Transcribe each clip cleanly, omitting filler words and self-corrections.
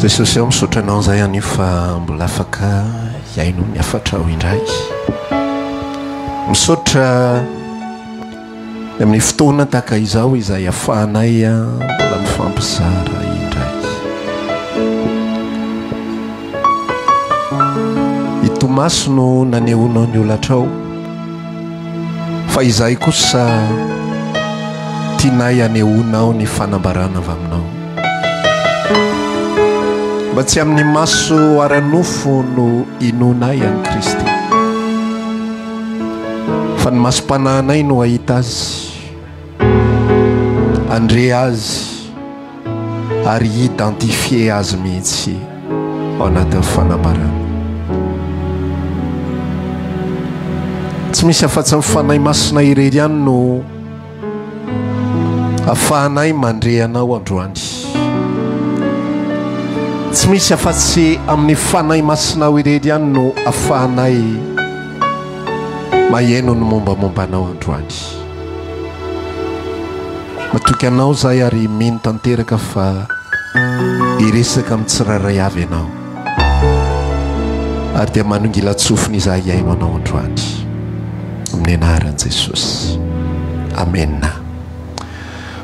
Jesosy ao misaotra anao izay anio fa mbola afaka iaino miafatra ao indray. Misaotra amin'ny fotoana tahaka izao izay ahafahanay mbola mifampizara indray. I Tomasy no nanehoanao ny olatrao, fa izay kosa tianay anehoanao ny fanambarana avy aminao. Mba tsy amin'ny maso ara-nofo no inonay any Kristy, fa ny masom-panahinay no ahita azy, andre azy ary identifie azy mihitsy ao anatin'ny fanambarana. Tsy misy afa-tsy mifanahy masina irery ihany no ahafahanay mandre anao androany. Tsy misy afa-tsy amin'ny fanahy masinao irery ihany no ahafahanay maheno ny mombamomba anao androany. Matoky anao zay ary mino tanteraka fa iresaka amin'ny tsirairay avy anao, ary dia manongila tsofiny izahay iaino anao androany, amin'ny anaran'i Jesosy, amen.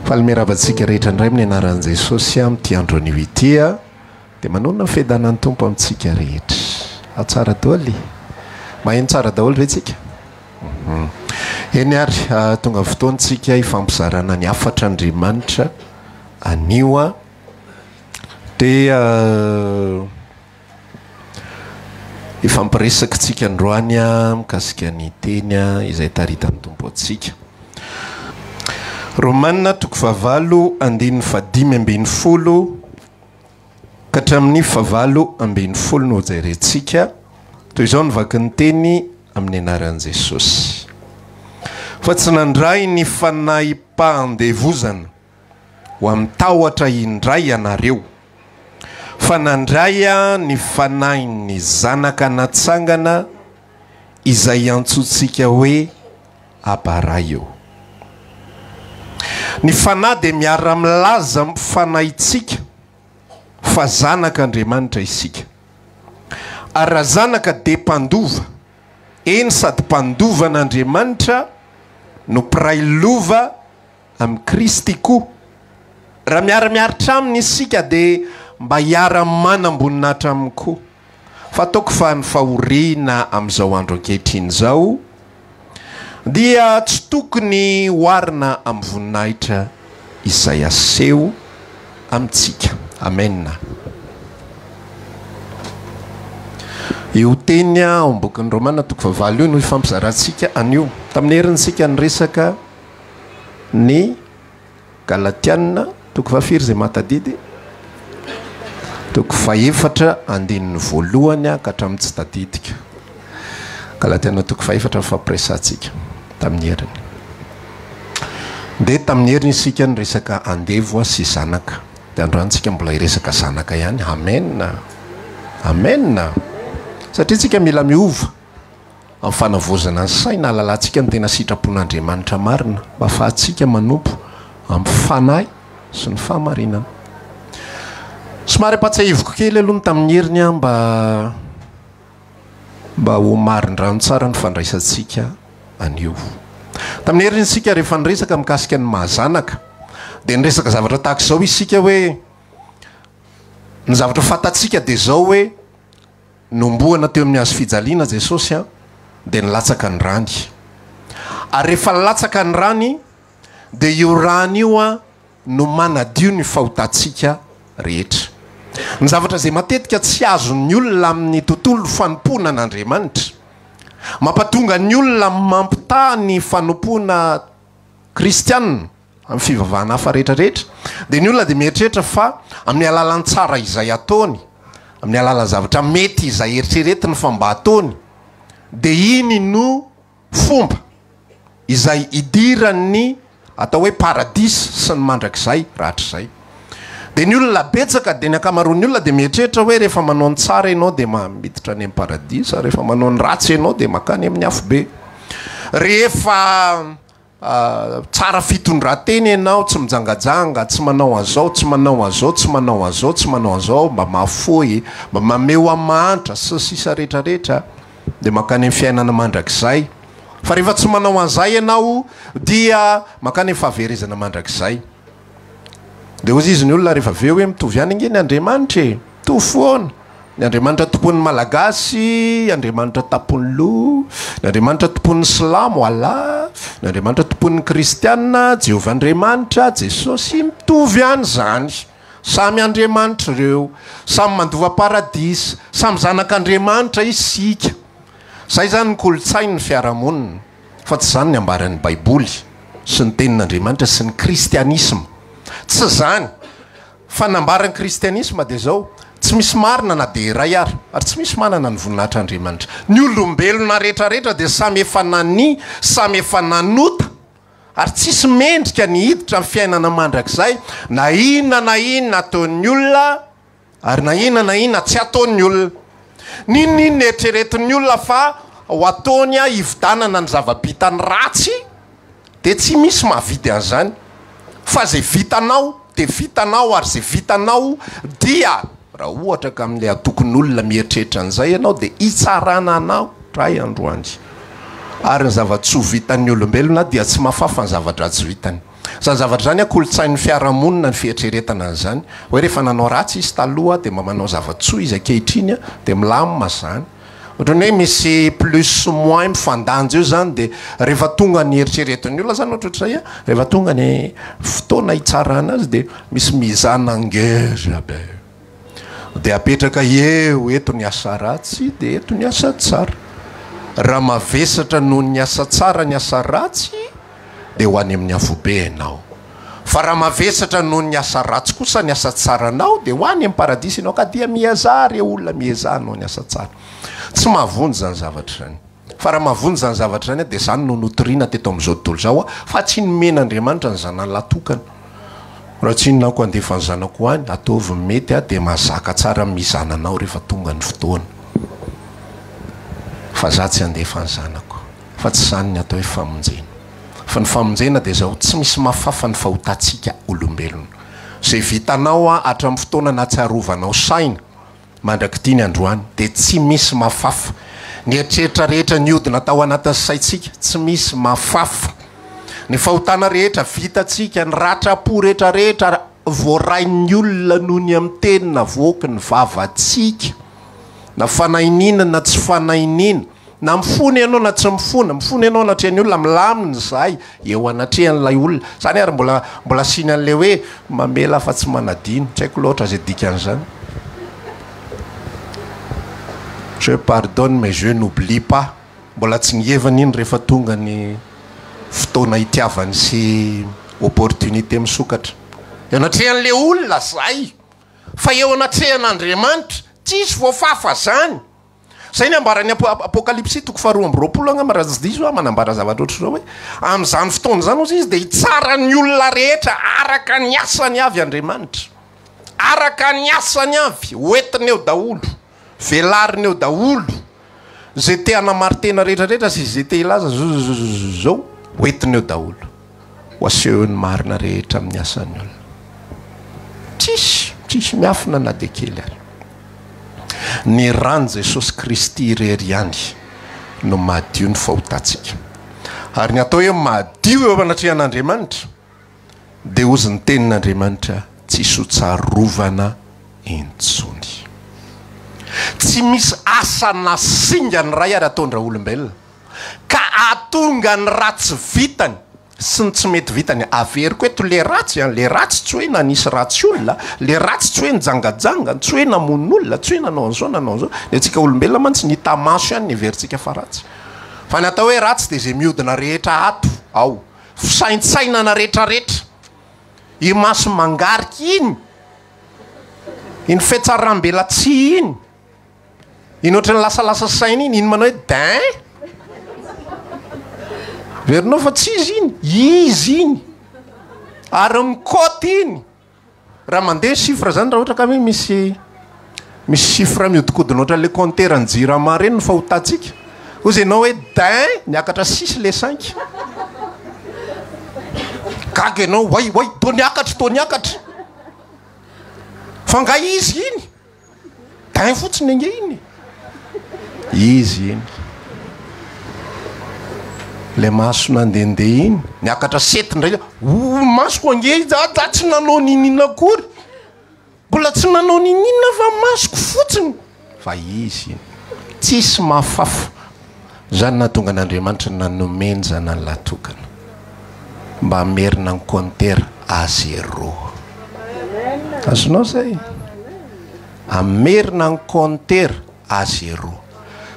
Falomeravantsika rehetra indray amin'ny anaran'i Jesosy amin'ity andro anio ity dia manonona ny fiadanan'ny Tompo amintsika rehetra. Tsara daholo, maheno tsara daholo ve tsika? Eny ary tonga fotoantsika hifampizarana ny afatra Andriamanitra anio dia ifampiresaka tsika androany mikasika ny teny izay taritan'ny Tompo antsika. Romanina 9:5-10 ka hatramin'ny 9:10 no jerentsika. Toy izao ny vaky ny teny amin'ny anaran'i Jesosy. Fa tsy nandray ny fanahy-pahandevozana ho amin'ny tahotra indray ianareo, fa nandray ny fanahin'ny zanaka natsangana izay antsointsika hoe Abaraio. Ny fanahy dia miara-milaza mifanahintsika fa zanak'Andriamanitra isika. Ary raha zanaka dia mpandova, eny sady mpandovan'Andriamanitra no mpiray lova amin'ny Kristy koa. Raha miara-miaritra aminy isika dia mba hiara-manam-boninahitra aminy koa. Fa ataoko fa ny fahoriana amin'izao andro ankehitriny izao dia tsy tokony hoarina amin'ny voninahitra izay aseho amintsika. Amen. Io teny ao am-bokin'ny Romana 9:5 io no ifampizarantsika anio. Tamin'ny herintsika ny resaka ny Galatiana 9:4 izay matadidy, 9:4 ka hatramin'ny tsy tadidika. Galatiana 9:4 fampiresantsika tamin'ny heriny. Dia tamin'ny heriny isika ny resaka andevo sy zanaka. Dia androantsika mbola iresaka zanaka ihany. Amen. Amen. Satria tsika mila miova amin'ny fanavozana ny saina, alalantsika ny tena sitrapon'Andriamanitra marina, mba ahafahantsika manompo amin'ny fanahy sy ny fahamarinana. Somary ampatsahivoko kely aloha ny tamin'ny heriny mba ho marin-drano tsara ny fandraisantsika anio. Tamin'ny heriny isika rehefa niresaka mikasika ny mahazanaka dia niresaka zavatra tahaka izao isika hoe ny zavatra fantatsika dia zao hoe nomboana teo amin'ny hazo fijaliana Jesosy dia nilatsaka ny rany. Ary rehefa nilatsaka ny rany dia io rany io no manadio ny fahotantsika rehetra. Ny zavatra izay matetika tsy azon'ny olona amin'ny tontolo fanompoana an'Andriamanitra, mampatonga ny olona mampitaha ny fanompoana kristianina amin'ny fivavahana hafa rehetrarehetra, dia ny olona dia mieritreritra fa amin'ny alalan'ny tsara izay ataony, amin'ny alalan'ny zavatra mety izay eritreretiny fa mba ataony, dia iny no fomba izay idirany atao hoe paradisy sy ny mandrakizay rahatr'izay. Dia ny olona betsaka dia ny ankamaroan'ny olona dia mieritreritra hoe rehefa manao ny tsara ianao dia miditra any amin'ny paradisa, rehefa manao ny ratsy ianao dia makany amin'ny hafobe. Rehefa tsara fitondrateny ianao tsy mijangajanga tsy manao an'izao tsy manao an'izao tsy manao an'izao tsy manao an'izao mba mahafoy mba mameo amanitra sy sisa rehetrarehetra dia makany amin'ny fiainana mandrakizay fa rehefa tsy manao an'izay ianao dia makany amin'ny fahaverezana mandrakizay dia ozy izy ny olona rehefa aveo hoe mitovy ihany inge ny Andriamanitra mitovy foana ny Andriamanitra tompon'ny malagasy Andriamanitra tapon'ny loha ny Andriamanitra tompon'ny silamo Allah ny Andriamanitra tompon'ny kristianina Jehovah Andriamanitra Jesosy mitovy ihany zany samy Andriamanitra ireo samy mandova paradisa samy zanak'Andriamanitra isika zay zany ny kolotsain'ny fiarahamonina fa tsy zany ny ambaran'ny baiboly sy ny tenin'Andriamanitra sy ny kristianisma tsy zany fa nambaran'ny kristianisma dia zao tsy misy marina na dia iray ary tsy misy manana ny voninahitr'Andriamanitra ny olombelona rehetrarehetra dia samy efa nani samy efa nanota ary tsisy mendrika ny hiditra amin'ny fiainana mandrakizay na inona ataon'ny olona ary na inona tsy ataon'ny olona ninona eritreretin'ny olona fa ho ataony hividanana ny zava-bitany ratsy dia tsy misy mahavidy an'izany fa zay vitanao dia vitanao ary zay vitanao dia raha ohatra ka amin'ilay atokon'olona mieritreritra an'izay ianao dia hitsarana anao ray androany ary ny zavatra tsy ho vitan'ny olombelona dia tsy mahafafa ny zavatra tsy vitany zany zavatra zany kolotsain'ny fiarahamonina ny fieritreretana an'izany hoe rehefa nanao ratsy izy taloha dia mba manao zavatsoa izy ankehitriny dia milamina zany ohatrany hoe misy plus moins mifandanja eo zany dia rehefa tonga ny eritreretin'ny olona zany ohatr'izay rehefa tonga ny fotoana hitsarana azy dia misy mizana ngeza be dia apetraka eo eto ny asa ratsy dia eto ny asa tsara raha mavesatra noho ny asa tsara ny asa ratsy dia ho any amin'ny avobe ianao fa raha mavesatra noho ny asa ratsy kosa ny asa tsara anao dia ho any amin'ny paradisa ianao ka dia miazary olona miazah noho ny asa tsara tsy mahavonjy zany zavatra zany fa raha mahavonjy zany zavatra zany dia zany no notoriana teto amin'izao tontolo zao fa tsy nomen'Andriamanitra ny zanany latokana raha tsy inonako andefa ny zanako any ataovy mety dia mazaka tsara mizananao rehefa tonga ny fotoana fa za tsy andefa ny zanako fa tsy zany ny atao hoe famonjena fa ny famonjena dia zao tsy misy mahafafa ny fahotantsika olombelona zay vitanao hatramin'ny fotoana na tsy arovanao saina mandrakity ny androany dia tsy misy mahafafa ny eritreritra rehetra ny odina tao anatin'ny saitsika tsy misy mahafafa ny fahotana rehetra vitatsika ny ratrapo rehetrarehetra voarain'ny olona noho ny amin'ny teny na voky ny vavatsika na fanainina na tsy fanainina na mifony ianao na tsy mifony ianao anatrehan'ny olona milaminy zay eo anatrehan'ilay olona zany ary mbola siny an'le hoe mamela fa tsy manadino tsy haiko loatra zay dikan'izany je pardonne mais je n'oublie pas mbola tsy ngevana iny rehefa tonga ny fotoana hitiavany sy opportunité misokatra eo anatrehan'le olona zay fa eo anatrehan'Andriamanitra tsisy voafafa zany zay ny ambaran'ny apokalipsy toko 2:20 angamba raha tsy diso manambara zavatra ohatry zao hoe amin'izany fotoana zany ozy izy dia hitsarany olona rehetra araka ny asany avy Andriamanitra araka ny asany avy hoentiny eo daholo velariny eo daholo zay te hanamartena rehetrarehetra sy zay te hilaza zao hoentiny eo daholo ho aseho ny marina rehetra amin'ny asany olona tsisy miafina na dia kely ary ny rany Jesosy Kristy irery ihany no mahadio ny fahotantsika ary ny atao hoe mahadio eo anatrehan'Andriamanitra dia ozy ny tenin'Andriamanitra tsisy hotsarovana intsony tsy misy asa nasinga ny ray ary ataondra olombelona ka atonga ny ratsy vitany sy ny tsy mety vitany averiko eto le ratsy tsy hoe nanisy ratsy olona le ratsy tsy hoe nijangajanga tsy hoe namon'olona tsy hoe nanao an'izao dia antsika olombelona mantsy ny tamaso ihany ny averintsika fa ratsy fa ny atao hoe ratsy dia zay miodina rehetra ato ao fisaintsainana rehetrarehetra i maso mangarika iny fetsaram-belatsy iny ohatrany lasalasa saina iny manao hoe din verinao fa tsy izy iny ary mikoty iny raha mandeha chiffre zany raha ohatra ka hoe misy chiffre miodikodina ohatran'le compteur ny jirama reny ny fahotantsika ozy ianao hoe din niakatra 6 le 5 gaga ianao way tony akatra fa nga izy iny dain fotsiny ange iny izy iny le maso nandehandeha iny niakatra sety ndray masoko ange da tsy nanao ninina akory mbola tsy nanao ninina fa masoko fotsiny fa izy iny tsisy mahafafa zany nahatonga an'Andriamanitra nanomeny zanany latokana mba amerina ny compteur à 0 azonao zay amerina ny compteur à 0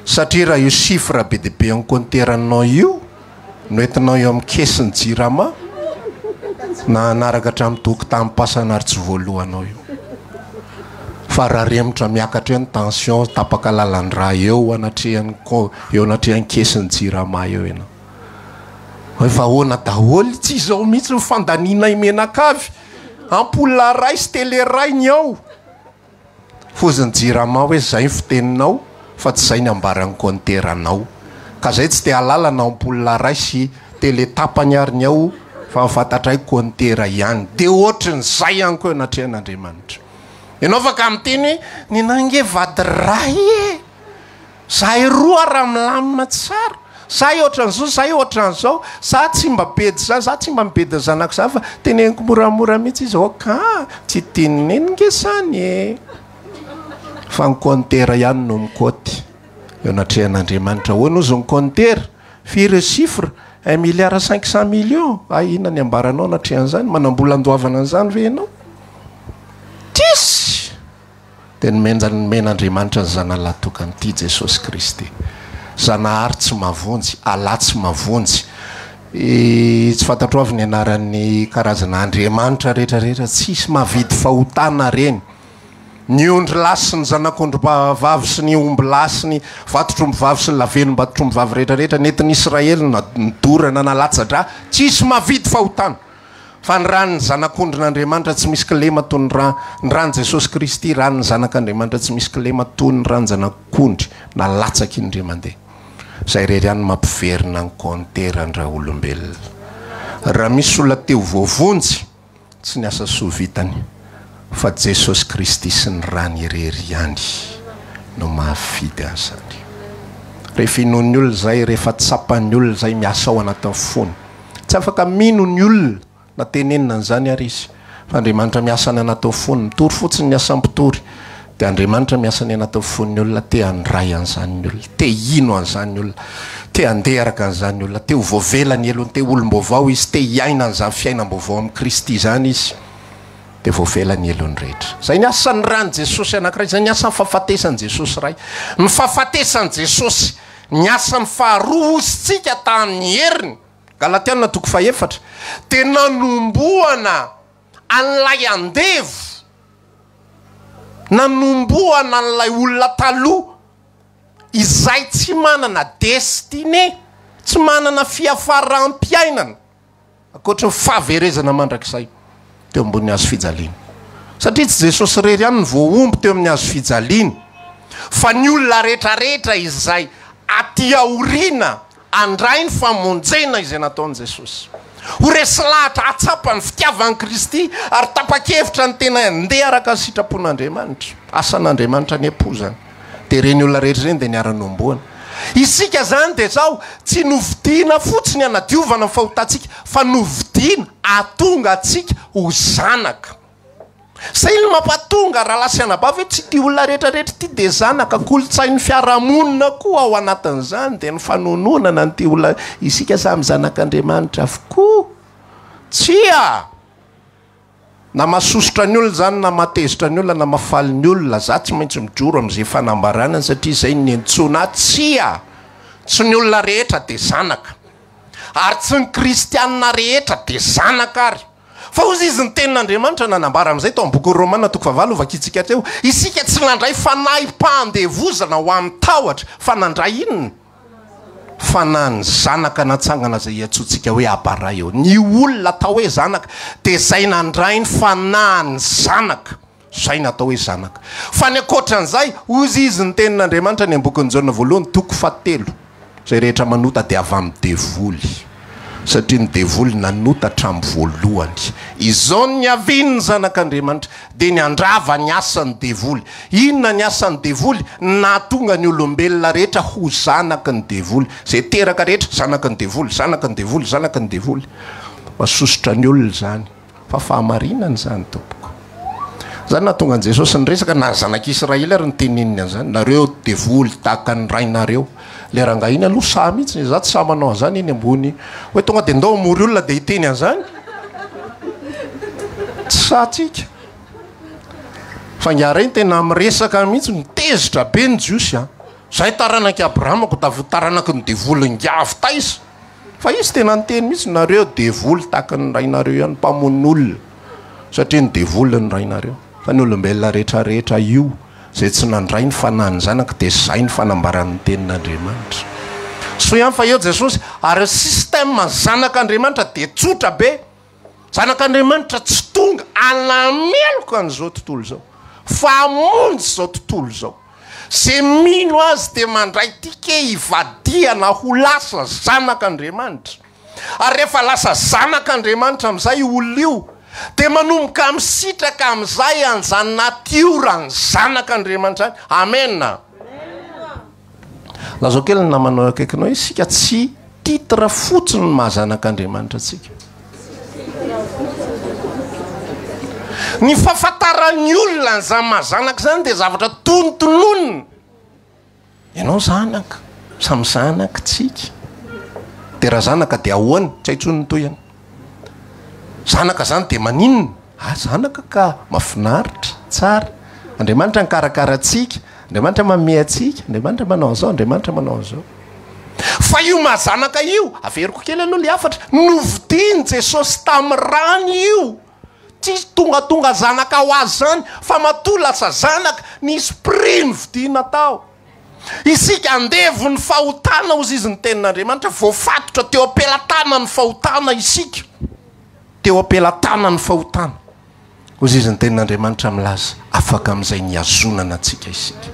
satria raha io chiffre be dia be ny compteur anao io noentinao eo amin'ny kesiny jirama na anaraka hatramin'ny toky tamin'ny pasanaritsy voalohanao io fa raha remotra miakatra hoe ny tension tapaka lalan-draha eo anatrehan'ny kesiny jirama eo ianao fa hoana daholo tsy izao mihitsy fandaniana imenakavy ampola ray sy tele ray ny ao foziny jirama hoe zay fiteninao fa tsy zay ny ambaran'ny compteranao ka zay tsy te halalana ampola ray sy tele tapany ary ny ao fa mifantatray comptera ihany de ohatrin'izay ihany koa anatrehan'Andriamanitra ianao fa ka miteny ny nange vady ray zahay roa raha milamina tsara zahay ohatran'izao zahay ohatran'izao za tsy mba bedy za tsy mba mibedy zanako za fa teneniko moramora mihitsy izy oka tsy tininy nge sany fa ny comptera ihany no mikoty eo anatrehan'Andriamanitra hono izy ny comptera firy chiffre 1,500,000,000 ina ny ambaranao anatrehan'izany manambola andoavana an'izany ve ianao tisy de nomen'Andriamanitra ny zanany latokany ity Jesosy Kristy zanahary tsy mavonjy ala tsy mavonjy tsy fantatro avy ny anaran'ny karazana Andriamanitra rehetrarehetra tsisy mahavidy fahotana reny ny ondry lasy ny zanak'ondry vavy sy ny omby lasy ny vatotromby vavy sy ny lavelom-batotromby vavy rehetrarehetra nentin'ny Israely nadorana nalatsa-dra tsisy mahavidy fahotana fa ny raha ny zanak'ondrin'Andriamanitra tsy misy kilema toy ny rany Jesosy Kristy raha ny zanak'Andriamanitra tsy misy kilema toy ny rany zanak'ondry na latsaky indray mandeha zay reriany mampiverina ny compterandraha olombelona raha misy olona teo voavonjy tsy ny asa soa vitany fa Jesosy Kristy sy ny rany irery ihany no mahavidy azany rehefa inony olona zay rehefa tsapany olona zay miasa ao anatin'ny fony tsy afaka mino ny olona na tenenina an'izany ary izy fa Andriamanitra miasa ny anatin'ny fony mitory fotsiny ny asa mpitory de Andriamanitra miasa ny anatin'ny foniny olona te handray an'izany olona te ino an'izany olona te handeharaka an'izany olona te ho voavelany elony te olom-baovao izy te hiaina an'izany fiainam-baovao amin'ny Kristy zany izy de voavelany elony rehetra zay ny asany rany Jesosy anankiray zay ny asany fahafatesany Jesosy ray ny fahafatesany Jesosy ny asany faharoa ositsika tamin'ny heriny Galatiana 4 te nanomboana an'ilay andevo nanomboana an'ilay olona taloha izay tsy manana destiné tsy manana fiafaram-piainana akoatra ny fahaverezana mandrakizay teo ambony hazo fijaliana satria tsy Jesosy rery ihany ny voaomby teo amin'ny hazo fijaliana fa ny olona rehetrarehetra izay aty aoriana andray ny famonjena izay nataon'i Jesosy ho resy lahatra atsapany fitiavan'i Kristy ary tapa-kevitra ny tena andeha araka ny sitrapon'Andriamanitra asan'Andriamanitra ny ampozany de reny olona rehetra reny de niara-nomboana isika zany de zao tsy novidiana fotsiny anadiovana ny fahotantsika fa novidiana atonga atsika ho zanaka zay ny mampatonga raha lasy anabavy hoe tsy ty olona rehetrarehetra ty de zanaka kolotsain'ny fiarahamonina koa ao anatin'izany de ny fanononana ny ty olona isika samy zanak'Andriamanitra avokoa tsia na masosotra ny olona zany na matezitra ny olona na mafaly ny olona za tsy maintsy mijoro am'izay fanambaranany satria zay ny entsona tsia tsy ny olona rehetra de zanaka ary tsy ny kristianina rehetra de zanaka ary fa ozy izy ny tenin'Andriamanitra nanambara am'izay tao am'boky Romana 9 vakitsika teo isika tsy nandray fanahy-pandevozana ho amin'ny tahotra fa nandray inona fa na ny zanaka natsangana zay iatsotsika hoe abara eo ny olona atao hoe zanaka de zay nandray ny fanahiny zanaka zay natao hoe zanaka fa ny akoatran'izay ozy izy ny tenin'Andriamanitra ny ambokin'ny Jaona 1 toko 7 zay rehetra manota de avy amin'ny devoly satria ny devoly nanotatra amin'ny voalohany. Izao ny avin'ny zanak'Andriamanitra dia ny andrava ny asan'ny devoly. Inona ny asan'ny devoly? Nahatonga ny olombelona rehetra ho zanaky ny devoly. Zay teraka rehetra zanaky ny devoly, zanaky ny devoly, zanaky ny devoly. Masosotra ny olona zany, fa fahamarinana zany tompoko. Zany nahatonga an Jesosy ny resaka na zanak'Israely ary ny tenininy an'izany. Nareo devoly tahaka ny rainareo. Le rangahiny aloha sa mihitsy za tsy sa manao an'izany iny ambony hoe tonga dia ndao mory olona dia hiteny an'izany. Tsy satsika. Fa ngiara iny tena miresaka mihitsy mitezitra be ny jiosy a. Zay taranaki Abrahamako da vo taranaky ny devoly ngavy taisa. Fa izy tena nyteny mihitsy nareo devoly tahaka ny rainareo ihany mpamon'olona. Satria ny devoly ny rainareo. Fa ny olombelona rehetrarehetra io zay tsy nandray ny fanahy ny zanaka dia zay ny fanambaran'ny tenin'Andriamanitra. So ihany fa eo Jesosy ary système zanak'Andriamanitra dia tsotra be. Zanak'Andriamanitra tsy tonga anameloka an'izao tontolo zao. Fa amonjy zao tontolo zao. Zay mino azy dia mandray tike ivadiana ho lasa zanak'Andriamanitra. Ary rehefa lasa zanak'Andriamanitra amin'izay olona io dia manomboka misitraka amin'izay an'izany natiora ny zanak'Andriamanitra any. Amen. Lazao kely ny namanao akaikinao isika tsy titre fotsiny ny mahazanak'Andriamanitra atsika. Ny fahafantaran'ny olona nyzany mahazanaka zany dia zavatra tonontononina. Ianao zanaka, samy zanaka tsika. Dia raha zanaka dia ahoany? Tsy haitsony toyany. Zanaka zany dia maninona? Zanaka ka mafinaritra, tsara. Andriamanitra nikarakara atsika, Andriamanitra manome atsika, Andriamanitra manao zao, Andriamanitra manao zao. Fa io mahazanaka io, averiko kely aloha le afatra, novidiany Jesosy tamin'ny rany io. Tsy tonga zanaka ho azy zany, fa matoa lasa zanaka ny esprit novidiana tao. Isika andevo ny fahotana ozy izy ny tenin'Andriamanitra, voafatotra teo ampelatana ny fahotana isika. Teo ampelatana ny fahotana ozy izy ny tenin'Andriamanitra milaza afaka amin'izay niazonana atsika isika.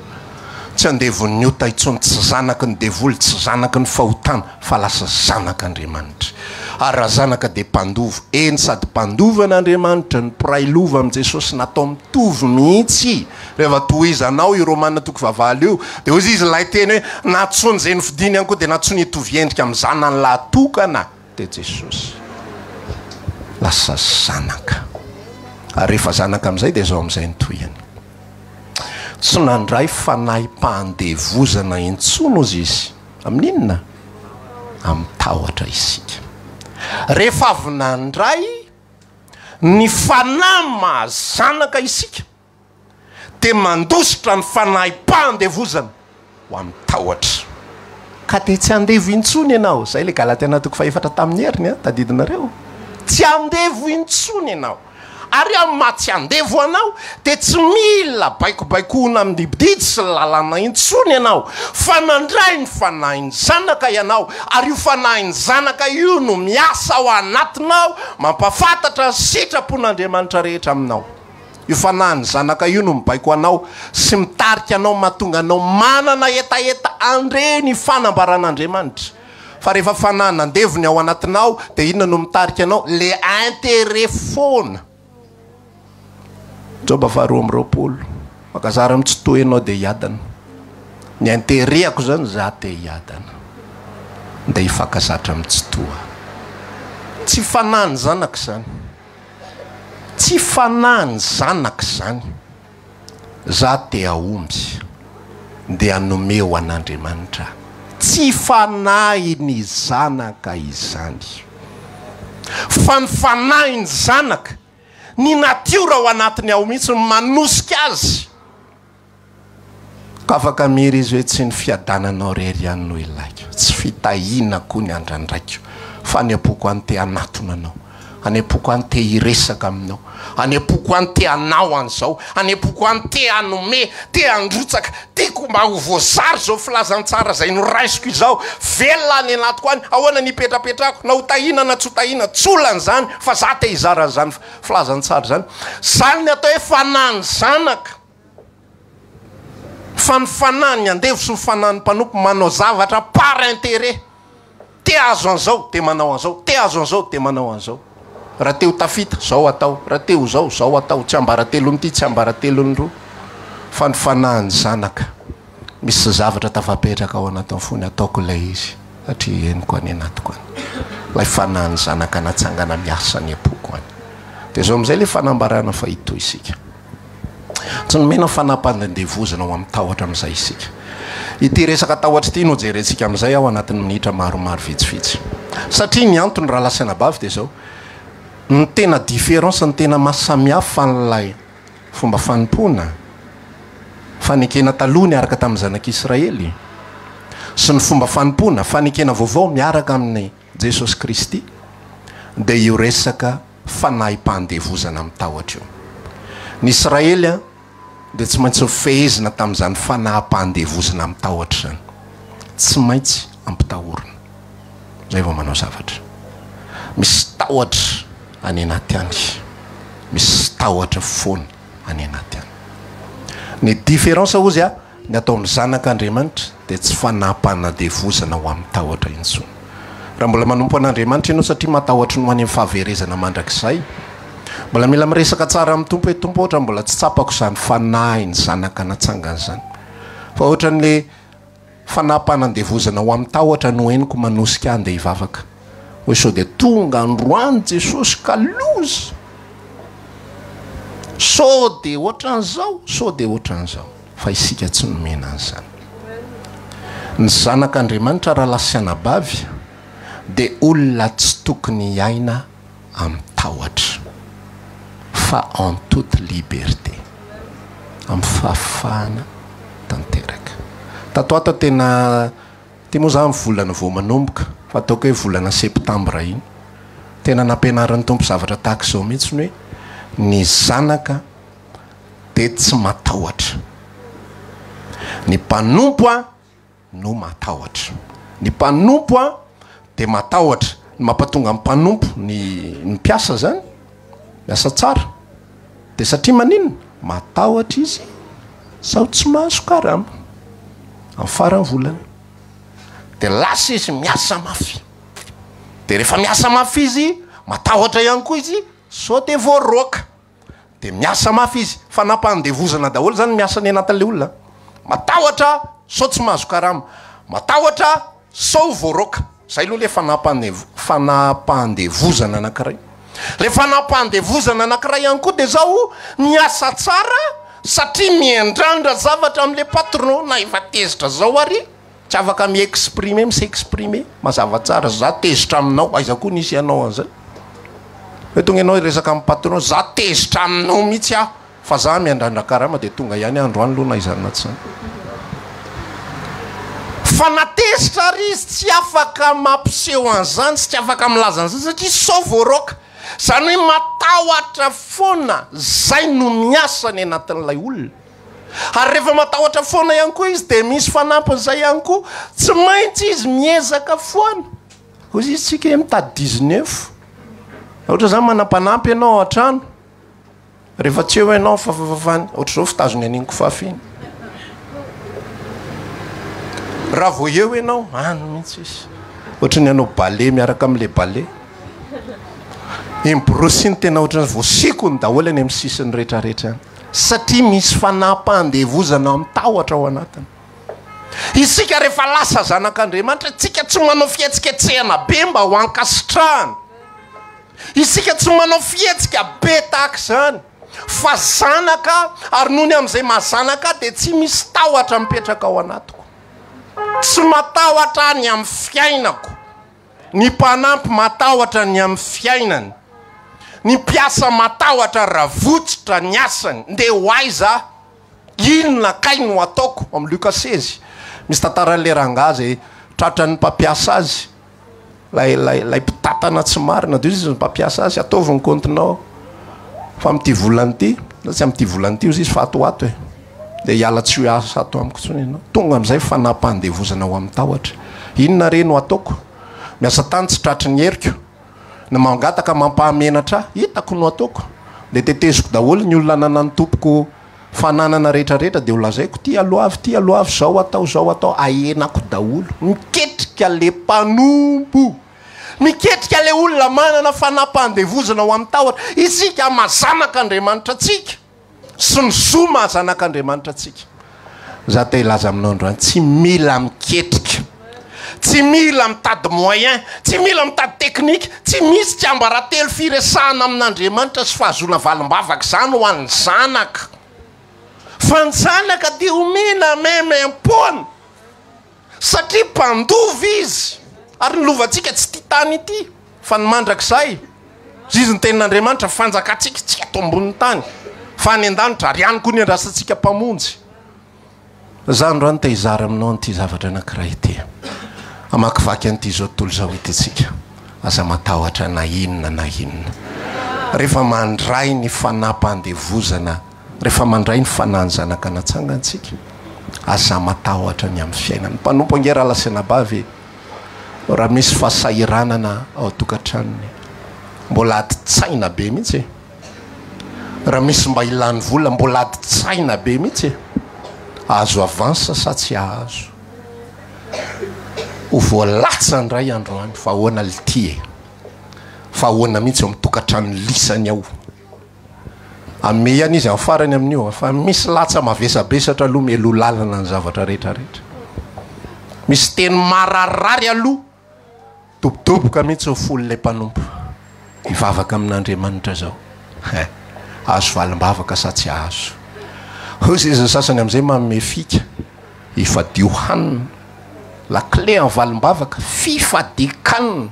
Tsy andevo ny ota itsony tsy zanaky ny devoly, tsy zanaky ny fahotana, fa lasa zanak'Andriamanitra. Ary raha zanaka dia mpandova, eny sady mpandovan'Andriamanitra ny piray lova amin'i Jesosy natao mitovy mihitsy. Rehefa tohizanao i Romana 8:20 io dia ozy izy lay teny hoe natsony zay nifidiny ihany koa dia natsony hitovy endrika amin'ny zanany lahatokana dia Jesosy. Lasa zanaka. Ary rehefa zanaka amin'izay dia zao amin'izay nytohiny. Tsy nandray fanahy-pandevozana intsony ozy izy. Amin'inona? Amin'ny tahotra isika. Rehefa avy nandray ny fanahy mahazanaka isika dia mandositra ny fanahy-pandevozana ho amin'ny tahotra. Ka dia tsy andevo intsony ianao. Zay le Galatiana 4:4 tamin'ny heriny tadidinareo. Tsy andevo intsony ianao. Ary amin'ny maha tsy andevo anao dia tsy mila baikobaikoana amin'ny dibididy sy lalana intsony ianao, fa nandray ny fanahiny zanaka ianao. Ary io fanahiny zanaka io no miasa ao anatinao, mampafantatra sitrapon'Andriamanitra rehetra aminao. Io fanahiny zanaka io no mibaiko anao sy mitarika anao mahatonga anao manana etaeta andre ny fanambaran'Andriamanitra. Fa rehefa fanahy nandevony ao anatinao dia inona no mitarika anao? Le intérêt foana. Joba 2:20 makazara mitsitohy anao dia hiadana. Ny intérêt-ako zany za te hiadana dia hifankazatra mitsitoha. Tsy fanahy ny zanaka zany, tsy fanahy ny zanaka zany. Za te aomby dia hanome ho an'Andriamanitra. Tsy fanahy ny zanaka izany, fa ny fanahy ny zanaka ny natiora ao anatiny ao mihitsy manosika azy. Ka afaka miry izy hoe tsy ny fiadananao rery ihany no ilaiko, tsy fitahiana koa ny andrandraiko, fa ny apoko any te anatona anao, any apoko any te hiresaka aminao, any apoko any te anao an'izao, any apoko any te anome, te androtsaka, tiako mba ho voazary zao filazantsara zay noraisiko izao. Velona any anatiko any, ahoana nipetrapetrako, na ho tahina na tsy ho tahina, tsolany zany, fa za te hizara zany filazantsara zany. Zany ny atao hoe fanahy ny zanaka. Fa ny fanahy ny andevo sy ny fanahy ny mpanompo manao zavatra par intérêt. Te te azo an'izao de manao an'izao, te azo an'izao de manao an'izao. Raha teo tafita zao atao, raha teo zao atao, tsy ambaratelon'ity tsy ambaratelon'ny roa. Fa ny fanahin'ny zanaka misy zavatra tafapetraka ao anatin'ny fony ataoko ilay izy satria henoko any anatiko any. Ilay fanahin'ny zanaka natsangana miasa ny apoko any. Dia zao amin'izay ilay fanambarana fa hito isika. Tsy nomena fanampadandevozana ao amin'ny tahotra amin'izay isika. Ity resaka tahotra ity no jerentsika amin'izay ao anatin'ny minitra maromaro vitsivitsy. Satria ny antony raha lasana bavy dia zao, ny tena différence, ny tena mahasamihafa n'ilay fomba fanompoana fanekena taloha niaraka tamin'ny zanak'Israely sy ny fomba fanompoana fanekena vaovao miaraka amin'ny Jesosy Kristy dia io resaka fanahim-pandevozana amin'ny tahotra io. Ny Israely dia tsy maintsy fehezina tamin'izany fanahim-pandevozana amin'ny tahotra zany, tsy maintsy ampitahorina. Zay vao manao zavatra. Misy tahotra any anaty any, misy tahotra foana any anaty any. Ny différence ozy ny atao amin'ny zanak'Andriamanitra dia tsy fanahim-panadevozana ho amin'ny tahotra intsony. Raha mbola manompo an'Andriamanitra ianao satria matahotra no any amin'ny fahaverezana mandrakizay, mbola mila miresaka tsara amin'ny tompo hoe tompo, ohatra mbola tsy tsapako izany fanahy ny zanaka natsangana zany. Fa ohatran'le fanahim-panadevozana ho amin'ny tahotra no henoko manosika andeha hivavaka. Hoe sao dia tonga androany Jesosy ka loza. Sao dia ohatran'izao, sao dia ohatran'izao. Fa isika tsy nomena an'izany. Ny zanak'Andriamanitra raha lasiana bavy dia olona tsy tokony hiaina amin'ny tahotra, fa en toute liberté, amin'ny fahafahana tanteraka. Tato ato tena ty moa zany volana vao manomboka, fa ataoko hoe volana septambra iny, tena nampianaran'ny tompo zavatra tahaka izao mihitsy ny hoe ny zanaka dia tsy matahotra. Ny mpanompo no matahotra. Ny mpanompo dia matahotra. Ny mampatonga amin'ny mpanompo ny mpiasa zany miasa tsara dia satria maninona matahotra izy sao tsy mahazo karama amin'ny farany volana. Dia lasa izy miasa mafy. Dia rehefa miasa mafy izy matahotra ihany koa izy sao dia voaroaka. Dia miasa mafy izy fanahim-pandevozana daholo zany miasa ny anatin'ilay olona. Matahotra sao tsy mahazo karama, matahotra sao voaroaka. Zay aloha le fanahim-pandevozana anankiray. Le fanahim-pandevozana anankiray ihany koa dia zao miasa tsara satria miandrandra zavatra amin'ilay patron na efa tezitra zao ary tsy afaka mi-exprimer, mis-exprimer mazava tsara. Za tezitra aminao, aiza koa nisy ianao an'izay. Hoe tonga ianao resaka amin'ny patron, za tezitra aminao mihitsy aho fa za miandrandra karama dia tonga ihany androany aloha na izany tsy zany. Fa natezitra ary izy tsy afaka mampiseho an'izany, tsy afaka milaza an'izany satria sao voaroaka. Zany hoe matahotra foana, zay no miasa ny anatin'ilay olona. Ary rehefa matahotra foana ihany koa izy dia misy fanampin'izay ihany koa, tsy maintsy izy miezaka foana. Ozy izy tsika mitady 19. Ohatra zany manampanampy ianao an-trano, rehefa tsy eo ianao fafafafany, ohatra zao fitazony an'iny kofafy iny. Raha vao eo ianao, ano mihitsy izy. Ohatra ny anao ballet miaraka amin'ilay ballet. Imbrosiny tena ohatran'ny voasikony daholo any amin'ny sisiny rehetrarehetra any. Satria misy fanahim-pandevozana amin'ny tahotra ao anatiny. Isika rehefa lasa zanak'Andriamanitra, tsika tsy manao fihetsiketsehana be mba ho ankasitrahana. Isika tsy manao fihetsika be tahaka izany. Fa zanaka ary noho ny amin'izay mahazanaka dia tsy misy tahotra mipetraka ao anatiko. Tsy matahotra ny amin'ny fiainako. Ny mpanampy matahotra ny amin'ny fiainany. Ny mpiasa matahotra raha votsitra ny asany. Ndeha ho aiza inona kay no ataoko amin'ny Luka 16. Misy tantaran'ilay rangahy zay tratran'ny mpampiasa azy. Lay mpitatana tsy marina dia izy mpampiasa azy ataovy ny kontinao. Fa amin'ity volany ity, tsy amin'ity volany ity izy fa atoato e. Dia hiala tsy ho asa ato amiko tsony ianao. Tonga amin'izay fanahim-pandevozana ho amin'ny tahotra. Inona re no ataoko? Miasa tany tsy tratry ny heriko. Na mangataka mampahamenatra hitako no ataoko. Dia teteziko daholo ny olona nanany tompoko fananana rehetrarehetra dia ho lazaiko ty aloavy zao atao ahenako daholo. Miketrika miketrika le mpanompo, miketrika le olona manana fanam-pandevozana ho amin'ny tahotra. Isika mazanaka Andriamanitra atsika sy ny soa mahazanak'Andriamanitra atsika. Za te ilaza aminao androany, tsy mila miketrika, tsy mila mitady moyen, tsy mila mitady teknika, tsy misy tsy ambaratelo firesahana amin'Andriamanitra sy fahazona valim-bavaka zany ho an'ny zanaka. Fa ny zanaka dia omena memem-pona satria mpandovy izy, ary ny lovantsika tsy tia tany ity fa ny mandrak'izay izy ny tenin'Andriamanitra fanjakatsika tsy ato ambonin'ny tany fa ny an-danitra ary ihany koa ny andrasantsika mpamonjy. Za androany te hizara aminao n'ity zavatra anankiray ity. Amakivaky an'ity zao tontolo zao ity tsika, aza matahotra na inona na inona. Rehefa mandray ny fanam-pandevozana, rehefa mandray ny fanahy ny zanaka natsangantsika, aza matahotra ny amin'ny fiainana. Mpanompo angera lasenabavy, raha misy fahasahiranana ao tokantranony, mbola adi-tsaina be mihitsy. Raha misy mba ilany vola, mbola adi-tsaina be mihitsy. Azo avansa sa tsy azo? Ho voalatsa ndray androany fa ahoana litie, fa ahoana mihitsy eo amin'ny tokantrano lisany ao. Ameany izy amin'ny farany amin'io, fa misy latsa mavesabesatra aloha melo lalana ny zavatra rehetrarehetra. Misy teny mararary aloha, dobodoboka mihitsy ho folo le mpanompo. Hivavaka amin'Andriamanitra zao. Azo valim-bavaka sa tsy azo? Hozy izy sasany amin'izay manome fika, hifadio hanina. La clé en valim-bavaka, fifadikanina.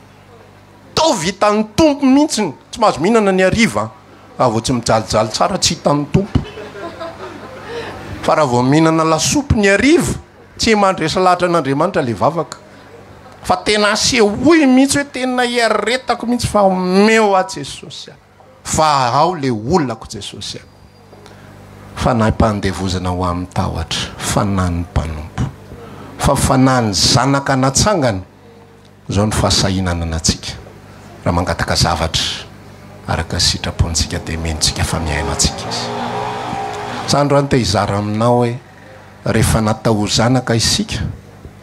Tao vitan'ny tompo mihitsy, tsy mahazo mihinana ny hariva. Raha vao tsy mijalijaly tsara tsy hitan'ny tompo. Fa raha vao mihinana lasopy ny hariva, tsy mandresa lahatra an'Andriamanitra le vavaka. Fa tena asehoy mihitsy hoe tena hiaretako mihitsy fa omeo a Jesosy. Fa ao le olonako Jesosy. Fanahy mpandevozana ho amin'ny tahotra, fanahy ny mpanompo, fa fanahy ny zanaka natsangana. Zao ny fahasahinana antsika. Raha mangataka zavatra araka sitrapontsika dia mentsika fa miaina antsika izy. Sandroany te hizara aminao hoe rehefa natao zanaka isika,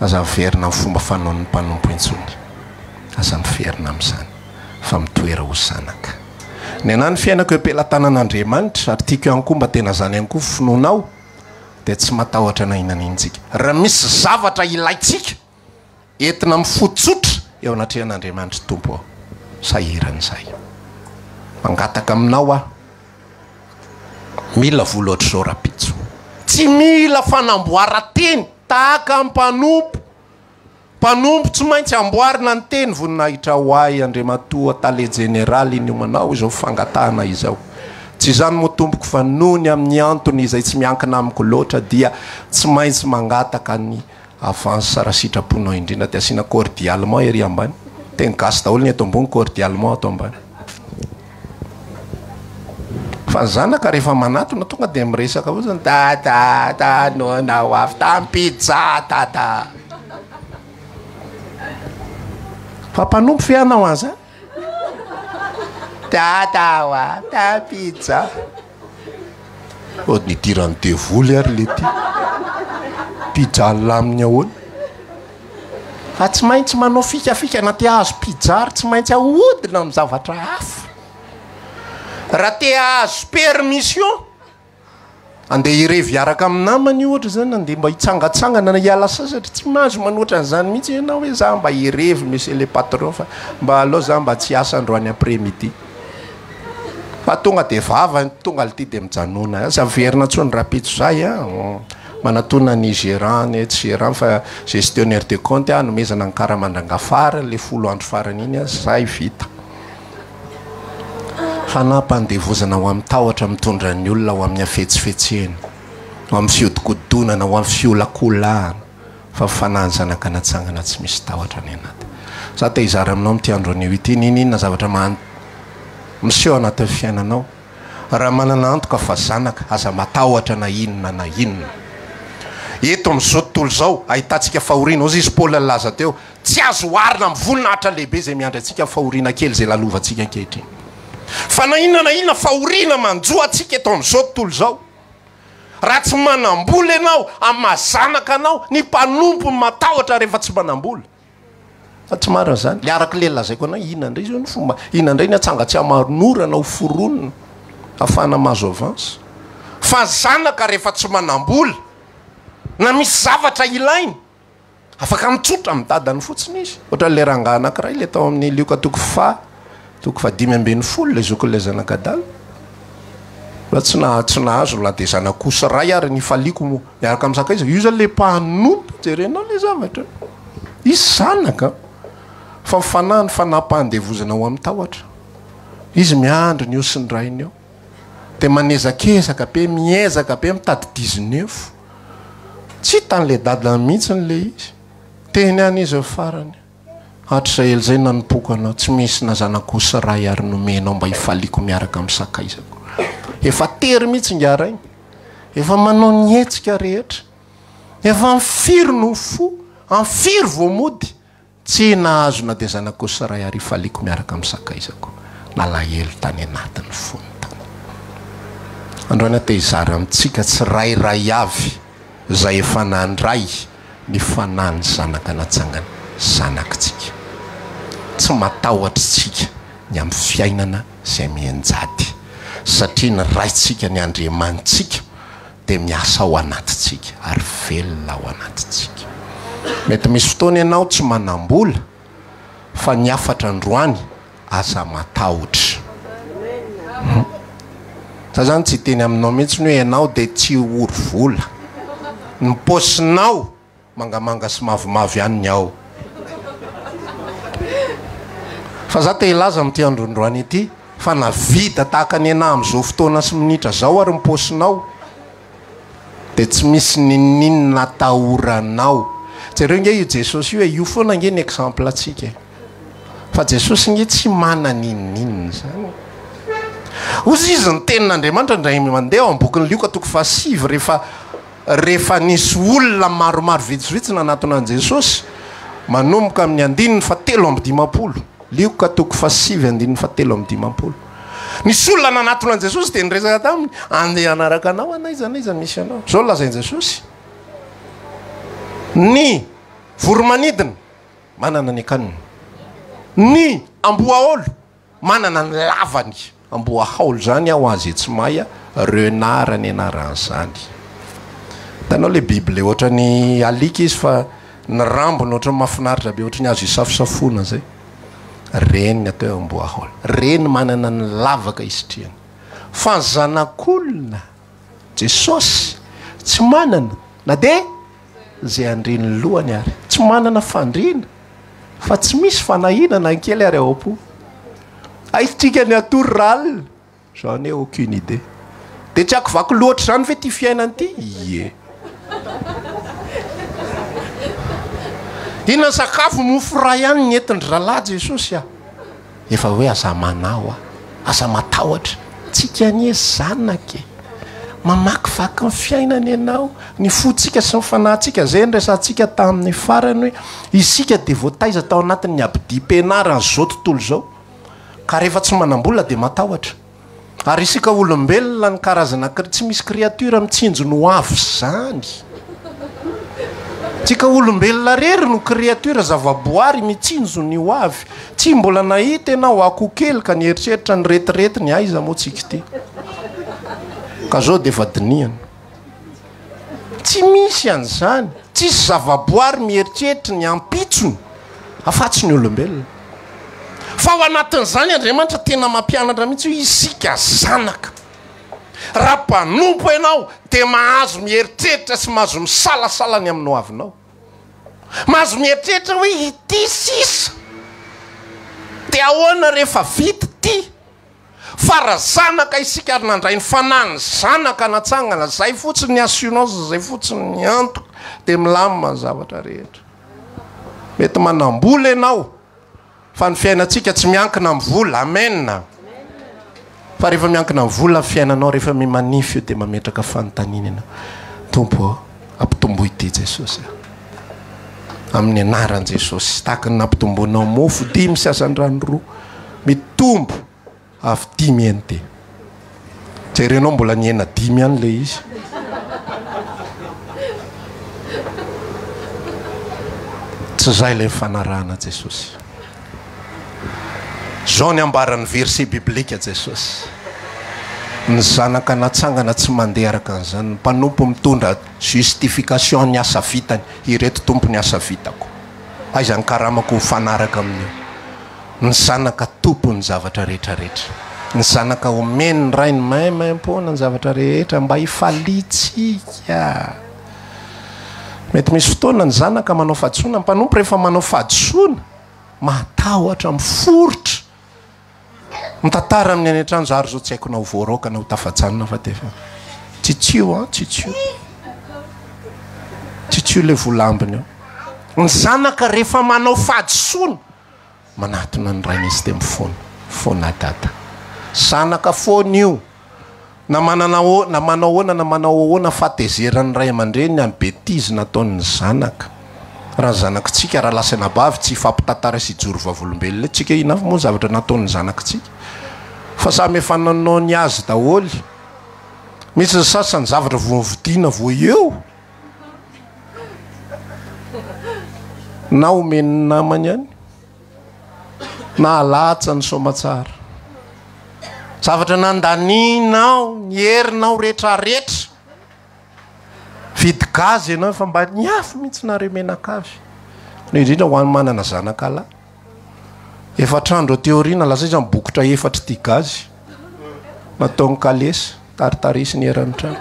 aza miverina amin'ny fomba fanaon'ny mpanompo intsony. Aza miverina amin'izany fa mitoera ho zanaka. Ny anany fiainako empelantanan'Andriamanitra, ary tiako ihany koa mba tena zany ihany koa finoanao, dia tsy matahotra na inona intsika. Raha misy zavatra ilaitsika entina mifototsotra eo anatrehan'Andriamanitra tompo ao, sahiran'izay. Mangataka aminao aho, mila vola ohatr' zao rapitso. Tsy mila fanamboara-teny tahaka mpanompo. Mpanompo tsy maintsy amboarina ny teny voninahitra hoay Andriamatoa tale jeneraly iny manao izao fangatahana izao. Tsy zany moa tompoko fa nohony amin'ny antony izay tsy miankina amiko loatra dia tsy maintsy mangataka ny avance sara sitraponao indrindra. Dia asina cordialement ery ambany. Teny gasy daholo ny eto ambony, cordialement ato ambany. Fa zanaka rehefa manatona tonga dia miresaka avao zany, tata nonao avy tampija tata. Fa mpanompo fianao aza. Tata wa tampija. O nidirany devoly ary le ty. Pija laminy ahoana. Fa tsy maintsy manao fikafika na te hahazo pija ary tsy maintsy ahodina amin'ny zavatra hafa. Raha te hahazo permission, andeha hirevy araka amin'ny namany ohatra zany, andeha mba hitsangatsangana na hiala sasatra, tsy mahazo manoatra an'izany mihitsy ianao hoe za mba hirevy monsieur le patron fa mba aleo za mba tsy asa androany après-midi. Fa tonga dia vava, tonga lety dia mijanona. Aza verina tsony rapitso zay a. Manatona ny gérant, tsy gérant fa gestionnaire de compte a, nomezana ny karamandrangà farany le 10 andro farany iny a, zay vita. Fanampandevozana ho amin'ny tahotra mitondra ny olona ho amin'ny afetsifetsena, ho amin'ny fiodikodonana, ho amin'ny fiolakolahana, fa fanahy ny zanaka natsangana tsy misy tahotra ny anaty. Za te hizara aminao amin'ity andro anio ity, ninona zavatra miseho anatin'ny fiainanao. Raha manana antoka fa zanaka, aza matahotra na inona na inona. Eto amin'izao tontolo zao ahitantsika fahoriana. Ozy izy Paul laza teo, tsy azo oharina amin'ny voninahitra lehibe izay miandry antsika fahoriana kely izay lalovantsika ankehitriny. Fa na inona fahoriana manjoa atsika eto amin'izao tontolo zao. Raha tsy manambola ianao amin'ny mazanaka anao, ny mpanompo matahotra rehefa tsy manambola. fa tsy marina zany le araka le lazaiko anao ina indray zao ny fomba ina indray ny atsangatsy amaronora o foronona afana mazo avance fa zanaka rehefa tsy manambola na misy zavatra ilainy afaka mitsotra amin'ny dadany fotsiny izy ohatra le rangaha anankiray le tao amin'ny lioka toko fa 5 le zokon'le zanakadala fa tsy nahazo la de zanakoso ray ary nifaliako miaraka amin'ny sakaiza io zany le mpanompo jerenao le zavatra izy zanaka fa mifanahany fanam-pahandevozana ho amin'ny tahotra izy miandro ny eo sy ny rainy eo de manezakezaka be miezaka be mitady 19 tsy hitan'le dadany mihitsy n'le izy teny any izy eo farany hatr'izay elzay nanompoko anao tsy misy na zanakoso ray ary nomenao mba hifaliako miaraka amin'ny sakaizako efa tery mihitsy ngarainy efa manao nyetsika rehetra efa mifiry no fo amfiry voamody tsy nahazona de zanakoso ray ary hifaliako miaraka amin'ny sakaizako nalahelo tany anatiny fony tany androany te hizara amitsika tsy rairay avy zay efa nandray ny fanany zanaka natsangana zanakitsika tsy matahotritsika ny amin'ny fiainana zay mienjady satria ny raitsika ny andriamanitsika de miasa ao anatitsika ary velona ao anatitsika mety misy fotoana ianao tsy manambola fa ny afatra androany aza matahotra za zany tsy teny aminao mihitsy ny hoe ianao de tsy ory vola ny posinao mangamanga sy mavomavy ihany ao fa za te hilaza am'ty androndroany ity fa navita tahaka ny ana am'izao fotoana sy minitra zao ary miposinao de tsy misy nininy natahoranao jereo nge io jesosy io hoe io foana nge ny exemple atsika fa jesosy nge tsy mana nininina zany ozy izy ny tenin'andriamanitra ndray mandeha ao ambokiny lioka toko fa 5 rehefa nisy olona maromaro vitsivitsy nanatona an jesosy manomboka amin'ny 7:50 lioka toko fa 7:50 nisy olona nanatona an jesosy de niresaka taminy andeha anaraka anao anaiza misy anao zao lazain jesosy ny voromanidina manana ny akaniny ny amboaolo manana ny lavany amboahaolo zany aho azy tsy maya renara ny anaran'zany tanao le bible ohatra ny alika izy fa ny rambony ohatra mahafinaritra be ohatra ny azo isafosafona zay reny atao amboahaolo reny manana ny lavaka isitriany fa zanak'olona jesosy tsy manana na de zay andriny lohany ary tsy manana fandrina fa tsy misy fanahinana ankely ary ao-po aitrika ny atory ralina zany hoe aucune idée de tsy ako vaky loatra zany ve ty fiainany ty ie inona sakafo mofo ray ihany ny entiny ralahy jesosy efa hoe aza manao aza matahotra tsika anie zanake mamakivaky ny fiainany ianao ny fotsika sy ny fanahintsika zay nresantsika tamin'ny farany hoe isika de voataiza tao anatin'ny abidi-penarany zao tontolo zao ka rehefa tsy manambola de matahotra ary isika olombelona ny karazana tsy misy créature mitsinjo no avy zany tsika olombelona rery no créature zavaboary mitsinjo ny ho avy tsy mbola nahita ianao akokely ka nieritreritra ny retirety ny aiza moa tsika ty ka zao de efa diniana tsy misy an'izany tsisy zavaboary mieritreritra ny ampitsony afatsy ny olombelona fa ao anatin'izany andriamanitra tena mampianatra mihitsy hoe isika zanaka raha mpanompo ianao de mahazo mieritreritra sy mahazo misalasalany aminao avinao mahazo mieritreritra hoe ity sisa de ahoana rehefa vita ty fa raha zanaka isika ary nandray ny fanany zanaka natsangana zay fotsiny ny assurance zay fotsiny ny antoka de milamina ny zavatra rehetra mety manambola ianao fa ny fiainantsika tsy miankina amin'ny vola amen fa rehefa miankina amin'ny vola fiainanao rehefa mimanify io de mametraka fanontaniana ianao tompo ampitombo ity jesosy amin'ny anaran jesosy tahaka ny nampitombonao mofo 5 sy asan-drano 2 mitombo avy 5 eny te jerenao mbola niena 5 ihany le izy tsy zay le fanarahana Jesosy. Zao ny ambaran'ny verset biblika Jesosy. Ny zanaka natsangana tsy mandeha araka an'izany, ny mpanompo mitondra justification ny asa vitany, ireto tompo ny asa vitako. Aiza ny karamako fanaraka amin'io. Ny zanaka tompo ny zavatra rehetrarehetra. Ny zanaka omeny ny ray ny maimaimpona ny zavatra rehetra mba hifalitsika. Mety misy fotoana ny zanaka manao fahadsoana, ny mpanompo rehefa manao fahadsoana matahotra, miforotra. Mitantara amin'ny anetrano zary zao tsy haiko na ho voaroka na ho tafajanona fa tefa tsitsio tsitsio le volambiny eo. Ny zanaka rehefa manao fahadsoana manatona ny rainy izy temy fona dada. Zanaka fona io na manao ahoana fahatezeran'ny ray aman-dreny amin'ny betizy nataon'ny zanaka. Raha zanakitsika raha lasana bavy tsy fampitantara sy joro vavolombelona tsika ina moa zavatra nataon'ny zanakitsika fa samy efa nanao ny azy daholo. Misy ny sasany zavatra voavidiana vo eo na omeny namany ihany na alatsa ny somatsara, zavatra nandaninao ny herinao rehetrarehetra. Vidy gazy ianao efa mba niafy mihitsy nareo menakavy. Indrindra ho any manana zanaka lahy. Efatrandro teoriana lasa izy bokotra efatra ty gazy. Nataony kalesa, taritarisy ny heran'ny trano.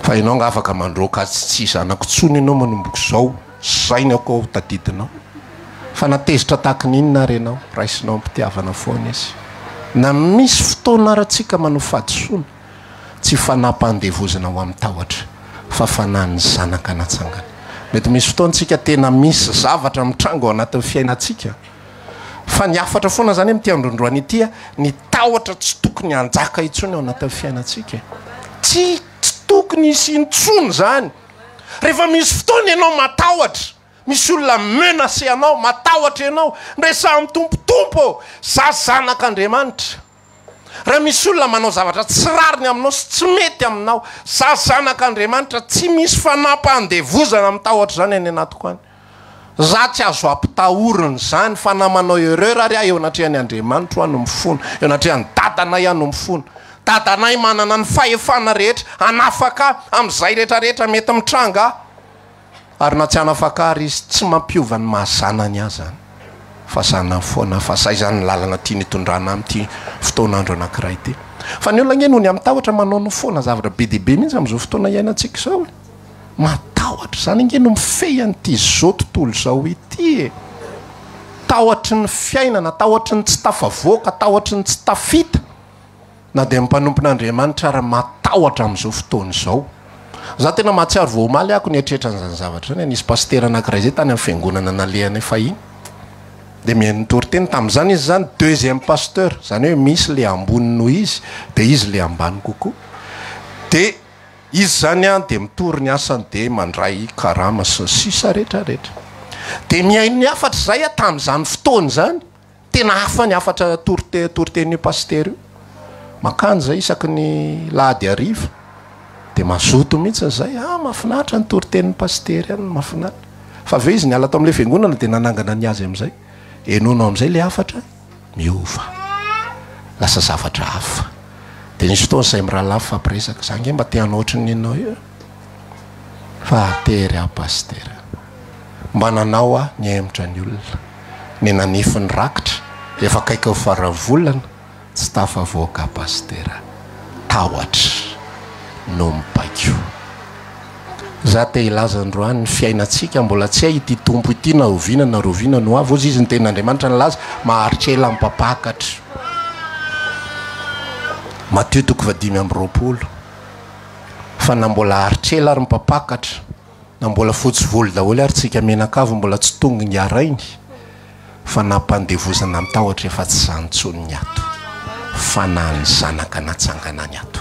Fa ianao nga afaka mandroaka azy tsy zanako tsony ianao manomboka zao, zay ny ako tadidinao. Fa natezitra tahaka n'inona renao, raisinao ampitiavana foana izy. Na misy fotoana aratsika manao fahadsoana tsy fanam-pandevozana ho amin'ny tahotra fa fanany zanaka natsangana. Mety misy fotoantsika tena misy zavatra mitrango ao anatin'ny fiainantsika fa ny afatra foana zany amin'ity androndroany ity ny tahotra tsy tokony hanjaka intsony ao anatin'ny fiainantsika. Tsy tokony isintsony zany. Rehefa misy fotoana ianao matahotra, misy olona menase anao, matahotra ianao, ndresa mitompotompo, za zanak'Andriamanitra. Raha misy olona manao zavatra tsy rariny aminao sy tsy mety aminao, za zanak'Andriamanitra, tsy misy fanam-pandevozana amin'ny tahotra zany any anatiko any. Za tsy azo ampitahoriny zany fa na manao erreur ary eo anatrehan'ny Andriamanitra ano mifona, eo anatrehan'ny dadanay ano mifona. Dadanay manana ny fahefana rehetra anafaka amin'izay rehetrarehetra mety mitranga. Ary na tsy anafaka ary izy tsy mampiova ny mahazanany azy zany. Fa zana foana fa zay zany lalana tiany hitondrana amin'ity fotoanandro anankiray ity. Fa ny olona ngeno ny amin'ny tahotra manao ny foana zavatra be dia be mihitsy amin'izao fotoana iainantsika izao. Matahotra zany ngeno mifehy an'ity zao tontolo zao ity. Tahotra ny fiainana, tahotra ny tsy tafavoaka, tahotra ny tsy tafita. Na dia mpanompon'Andriamanitra ary matahotra amin'izao fotoana izao. Za tena mahatsiaro vao omaly ako nietrehitra an'izany zavatra zany. Nisy pasteur anankiray zay tany amin'ny fiangonana nalehany fahiny. Dia miantory teny tamin'izany izy zany deuxième pasteur, zany hoe misy le ambony noho izy dia izy le ambany kokoa. Dia izy zany dia mitory ny asany dia mandray karama sy sisa rehetrarehetra. Dia miaino ny afatra zay tamin'izany fotoana zany, tena hafa ny afatra tory-tenin'io pasteur io. Makany zay isaky ny lahady hariva dia mazoto mihitsy zay. Mahafinaritra ny tory-tenin'ny pasteur ihany, mahafinaritra. Fa ve izy niala tao amin'ilay fiangonana dia nanangana ny azy amin'izay. Enoanao amin'izay le afatra miova, lasa zavatra hafa. Dia nisy fotoana izay mirahalahy fampiresaka, za nge mba te hanoatra ny ianao io. Fa tery pasteur, mba nanao ny emotra ny olona, ny nanify ny rakitra, efa akaiky ho faravolana, tsy tafavoaka pasteur, tahotra no mipaiko. Za te hilaza androany ny fiainantsika mbola tsy hay ity tompo ity na oviana na roviana no avy ozy izy ny ten'Andriamanitra nilaza maharitra ela mipapakatra. Mateo 5:20. Fa na mbola haritra ela ary mipapakatra, na mbola fotsy volo daholo ary tsika menakavy mbola tsy tonga ny arainy, fa nampandevozana amin'ny tahotra efa tsy zanontsony ny ato, fa na ny zanaka natsangana ny ato.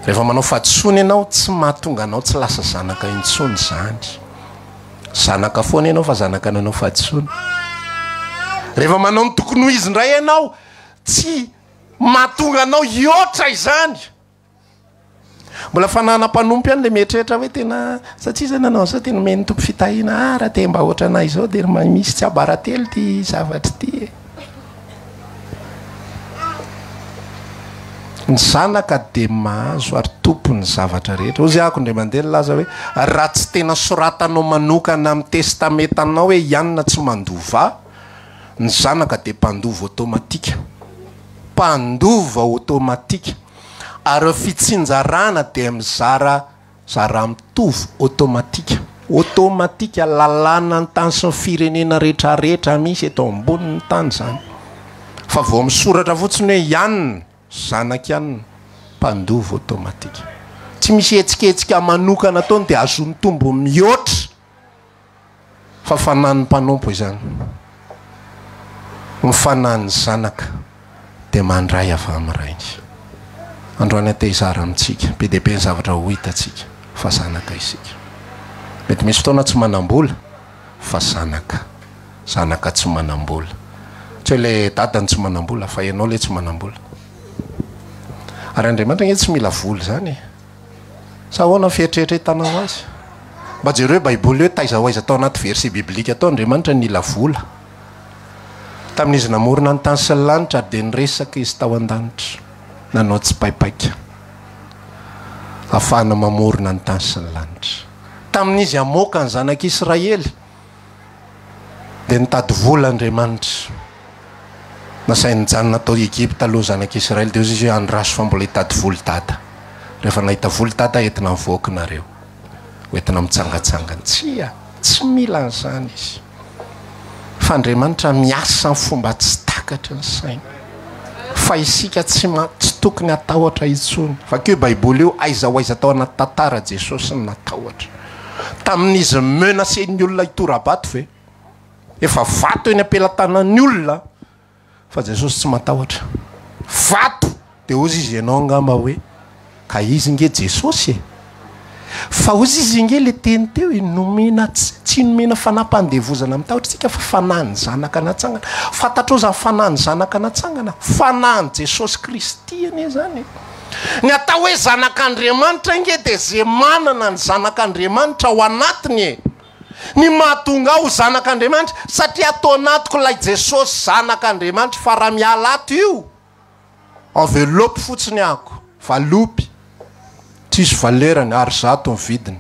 Rehefa manao fahadsoana ianao tsy mahatonga anao tsy lasa zanaka intsony zany. Zanaka foana ianao fa zanaka nanao fahadsoana. Rehefa manao ny tokony ho izy indray ianao tsy mahatonga anao iotra izany. mbola fanana-mpanompo any le mieritreritra hoe tena satria zany anao zao tena meny tompo fitahina raha te mba ohatra anay zao de misy tsy abaratelo ty zavatra ty ny zanaka de mahazo ary tompo ny zavatra rehetra ozy ako ndre mandeha laza hoe raha tsy tena soratanao manokana amin'ny testamentanao hoe ianina tsy mandova ny zanaka de mpandova automatika ary fitsinjarana de mizara mitovy automatika lalàna ny tany sy ny firenena rehetrarehetra misy eto amboniny tany zany fa vao misoratra fotsiny hoe ianina zanaka ianina mpandova automatika tsy misy etsiketsika manokana taony de azony tombo mihoatra fa fanan'ny mpanompo izany mifanany zanaka de mandray avy am'rainy androany atehizara amitsika be de be ny zavatra ho hitatsika fa zanaka isika mety misy fotoana tsy manam-bola fa zanaka tsy manam-bola tsy hoe le dadany tsy manam-bola fa ianao le tsy manam-bola ary Andriamanitra nge tsy mila vola zany sa ahoana fieritreretra hitanao azy mba jereo baiboly hoe taiza ho aiza tao anaty verset biblika tao Andriamanitra nila vola tamin'izy namorona ny tany sy ny lanitra de nyresaka izy tao an-danitra nanao tsy paipaika afahana mamorona ny tany sy ny lanitra tamin'izy amoaka ny zanak'Israely de nitady vola Andriamanitra nasainy janona tao Egypta aloha zanak'Israely de izy andraso fa mbola hitady voly dada rehefa nahita voly dada entina mivoakinareo hoentina mitsangatsangana tsy mila an'izany izy fa Andriamanitra miasa ny fomba tsy takatra ny saina fa isika tsy tokony atahotra intsony fa keo baiboly io aiza ho aiza tao anaty tantara Jesosy ny natahotra tamin'izy menacen'ny olona hitorabato ve efa vato eny ampelantanan'ny olona fa Jesosy tsy matahotra vato de ozy izy ianao angamba hoe ka izy nge Jesosy fa ozy izy nge le teny teo nomena tsy nomena fanam-pandevozana mitahotra tsika fa fanany zanaka natsangana fantatrao fanany zanaka natsangana fanany Jesosy Kristy ane zany ny atao hoe zanak'Andriamanitra nge de ze manana ny zanak'Andriamanitra ao anatiny ny mahatonga ho zanak'Andriamanitra satria atao anatiko lay Jesosy zanak'Andriamanitra fa raha miala ato io enveloppe fotsiny ako valopy tsisy valerany ary zato ny vidiny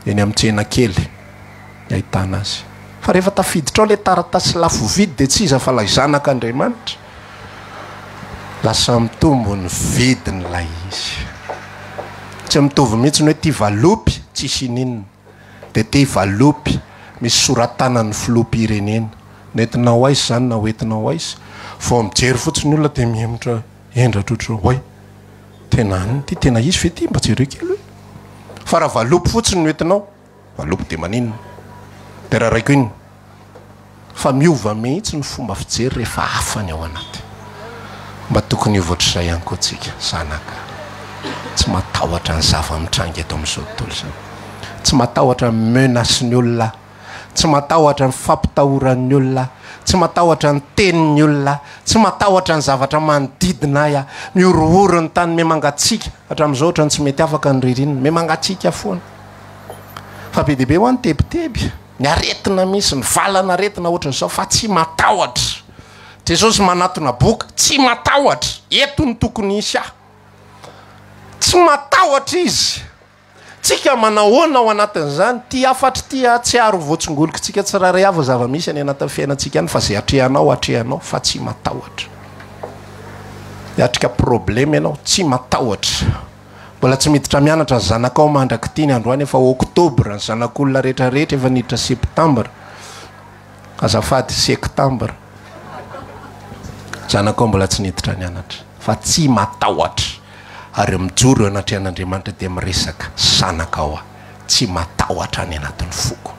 eny amin'ny tsena kely ahitana azy fa rehefa tafiditrao le taratasy lafo vidy de tsy iza fa lay zanak'Andriamanitra lasa mitombo ny vidiny lay izy tsy mitovy mihitsy ny hoe ty valopy tsisy ninina de ty valopy misy soratanany filoham-pirenena nentinao aizy zany na hoentinao aizy vao mijery fotsiny olona de mihemitra endratrotra hoe tena any ty tena izy fe ty mba jereo kely hoe fa raha valopy fotsiny no entinao valopy de maninona de raha raiko iny fa miova mihitsy ny fomba fijery rehefa afany ao anaty mba tokony hivoatr'izay ihany koa tsika zanaka tsy matahotra ny zava-mitranga eto amin'izao tontolo zany tsy matahotra ny menasy olona tsy matahotra ny fampitahoran'ny olona tsy matahotra ny tenin'ny olona tsy matahotra ny zavatra manodidina aya miorooro ny tany memangatsika hatramin'izao ohatrany tsy mety afaka ny ririnina memangatsika foana fa be dehibe ho any tebiteby ny aretina misy ny valana aretina ohatran'izao fa tsy matahotra Jesosy manatona boka tsy matahotra eto ny tokony isy tsy matahotra izy tsika manahoana ao anatin'izany ty afatra ty tsy aro voatsingoloka tsika tsiraray avo zava-misy any anatin'ny fiainantsika any fa zay atrehanao fa tsy matahotra atrika problema ianao tsy matahotra mbola tsy miditra mianatra ny zanakao mandraky ty ny androany efa oktobra ny zanak'olona rehetrarehetra efa niditra septambra azafady septambra zanakao mbola tsy niditra nianatra fa tsy matahotra ary mijoro anaty an'Andriamanitra de miresaka zanaka ao tsy matahotra any anatin'ny foko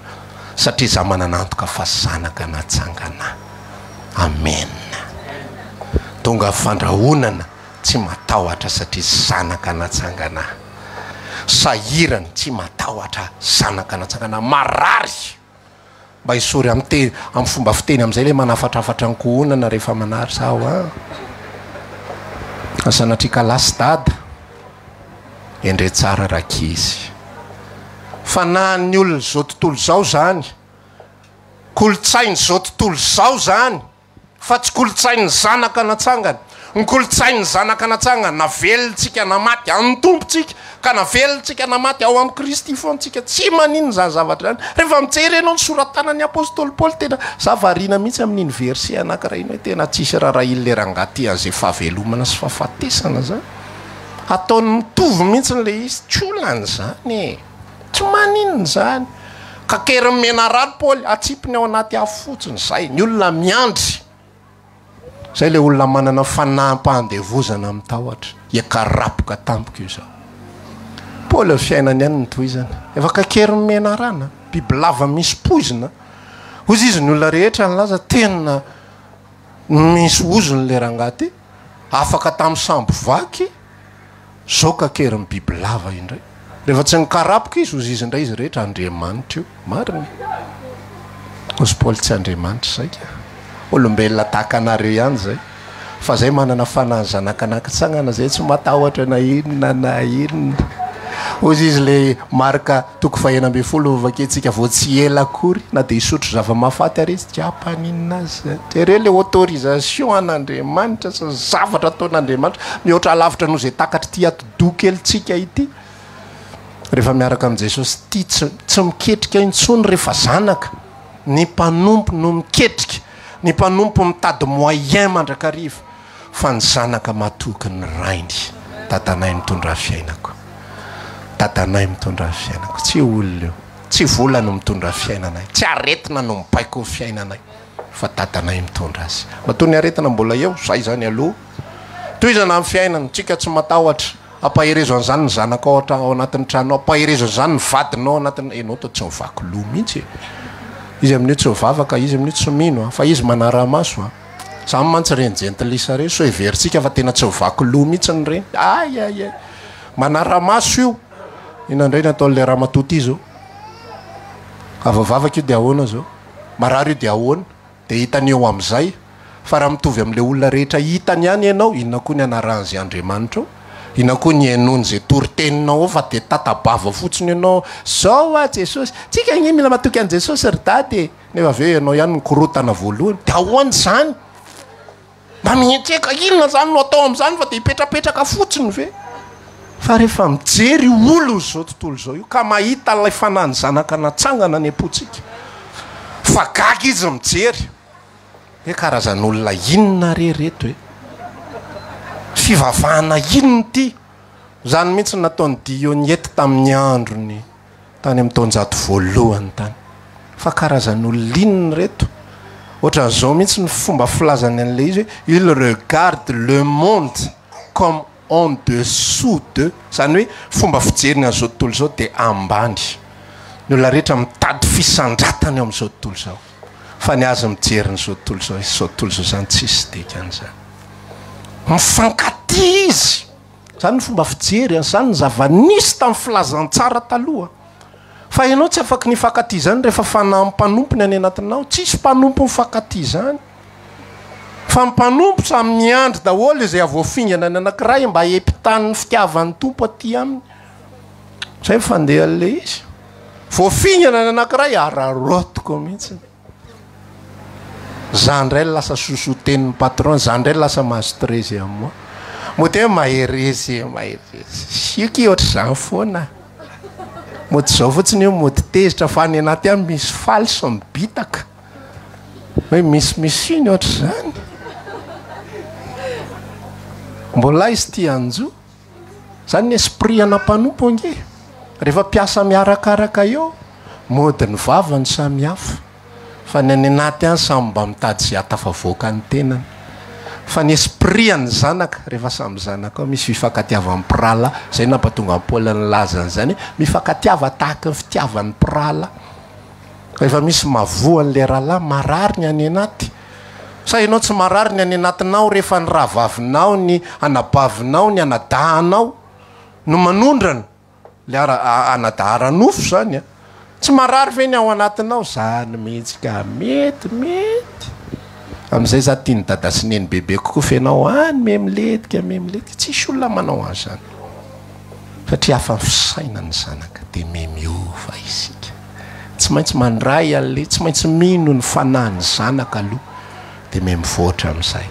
satria za mananantoka fa zanaka natsangana amen tonga fandrahonana tsy matahotra satria zanaka natsangana sahirany tsy matahotra zanaka natsangana marary mba hisory amin'ny fomba fiteny amin'izay le manafatrafatra ny kohonana rehefa manary sao asanatrika lasy dada endre tsara rakizy fa na ny olona zao tontolo zao zany kolotsainy zao tontolo zao zany fa tsy kolotsainy zanaka natsangana ny kolotsainy zanaka natsangana navelontsika namaty amin'ny tompontsika ka navelontsika namaty ao amin'ny Kristy fontsika tsy manino zany zavatra zany rehefa mijery ianao ny soratanan'ny apôstôly Paoly tena zavariana mihitsy amin'iny verset anankiray iny hoe tena tsisy raharaha le rangaty an'izay fahavelomana sy fahafatesana zany ataony mitovy mihitsy le izy tsy olany zany tsy maninony zany ka keriny menarary Paoly atsipiny ao anaty afo fotsiny zay ny olona miandry zay le olona manana fanampandevozana amin'ny tahotra iakarapoka tampoka io zao Paoly fiainany ihany ny toizany efa kakeriny menarana bibilava misy poizina ozy izy ny olona rehetra nylaza tena misy ozony le rangaty afaka tamin'ny sambo vaky zao kakeriny bibilava indray rehefa tsy nikarapoka izy ozy izy indray izy rehetra Andriamanitra io mariny ozy Paoly tsy Andriamanitra zay olombelona tahaka anareo ihany zay fa zay manana fanahy zanakanakitsangana zay tsy matahotra na inona na inona ozy izy le marika toko fahenambefolo vaketsika vo tsy ela akory na de isotro zava-mafaty ary izy tsy ampaninina azy zany tere le autorisation an'Andriamanitra sy zavatra ataon'Andriamanitra mihoatra alavitra no zay takatry ty atidoky elitsika ity rehefa miaraka amin'i Jesosy ty tsy miketrika intsony rehefa zanaka ny mpanompo no miketrika ny mpanompo mitady moyen mandrakariva fa ny zanaka matoky ny rainy tatanay mitondra fiainako tatanay mitondra fiainako tsy olona io tsy volana mitondra fiainanay tsy aretina no mipaiko ny fiainanay fa tatanay mitondra azy matoa ny aretina mbola eo zay zany aloha toy izany amin'ny fiainana tsika tsy matahotra ampaherezo an'izany ny zanaka ohatra ao anatin'ny tranonao ampaherezo an'izany ny vadinao anatin'ny enao to tsy mivaky loha mihitsy izy amin'io tsy mivavaka izy amin'io tsy mino fa izy manara-maso samy mantsy reny jentilisa reny so everitsika fa tena tsy mivaky loha mihitsy ny reny ay manara-maso io inandray nataon'le raha matoty zao avavavaka io de ahoana zao marary io de ahoana de hitany eo am'izay fa raha mitovy am'le olona rehetra hitany ihany ianao inona koa ny anaran'izay Andriamanitra ao inona koa ny enony zay toriteninao ao fa de tatabava fotsiny ianao zao a Jesosy tsika igny mila matoky an' Jesosy ry dady nefa aveo ianao ihany mikorotana voalohany de ahoany zany mba mihetreka inona zany no atao am'izany fa de hipetrapetraka fotsiny ve fa rehefa mijery olo zao tontolo zao io ka mahita lay fanany zanaka natsangana ny apotsika fa gaga izy mijery hoe karazan'olona inona rereto hoe fivavahana inony ty zany mihitsy nataony Dionyety tamin'ny androny tany amin'ny taonjato voalohany tany fa karazan'olona inony reto ohatran'izao mihitsy ny fomba filazany an'le izy hoe il regarde le monde comme en dessous de zany hoe fomba fijeriny an'izao tontolo zao de ambany ny olona rehetra mitady fisandratany ao amin'izao tontolo zao fa ny azy mijery nyzao tontolo zao izao tontolo zao zany tsisy dikan'izany mifankaty izy zany ny fomba fijery zany ny zava-nisy tamin'ny filazantsara taloha fa ianao tsy afaky nifankaty zany rehefa fanampanompony any anatinao tsisy mpanompo mifankaty zany fa mpanompo samy miandry daholo izay avoafingana ny anankiray mba epitany fitiavan'ny tompo aty aminy zay fandeha le izy voafingana ny anankiray ararotiko mihitsy zandray lasa sosotenin'ny patron zandray lasa mahastrezy amoa mo te maherezy siky ohatra zany foana mody zao fotsiny io mody tezitra fa any anaty any misy falso mibitaka hoe misy iny ohatra zany mbola izy ty anjo zany ny esprit anampanompo nge rehefa piasa miarakaraka eo mody ny vavany samy hafa fa ny any anaty any samy mba mitady zay atafavoaka ny tenany fa ny esprit any zanaka rehefa samy zanaka ao misy mifankatiavan'ny pirala zay nampatonga Paoly ny lazany zany mifankatiava tahaka ny fitiavan'ny pirala rehefa misy mavoan'le rahalahy marary ny any anaty sa ianao tsy marary ny any anatinao rehefa ny rahavavinao ny anabavinao ny anadahanao no manondrana le anadaharanofo zany tsy marary ve ny ao anatinao zany mihitsy ka mety am'izay za tia ny dada sy neny bebe kokoa fenao any me miletika tsisy olona manao azy zany satria afa fisaina ny zanaka dia miova isika tsy maintsy mandray ale tsy maintsy mino ny fanahy ny zanaka aloha dia mivoatra amin'izay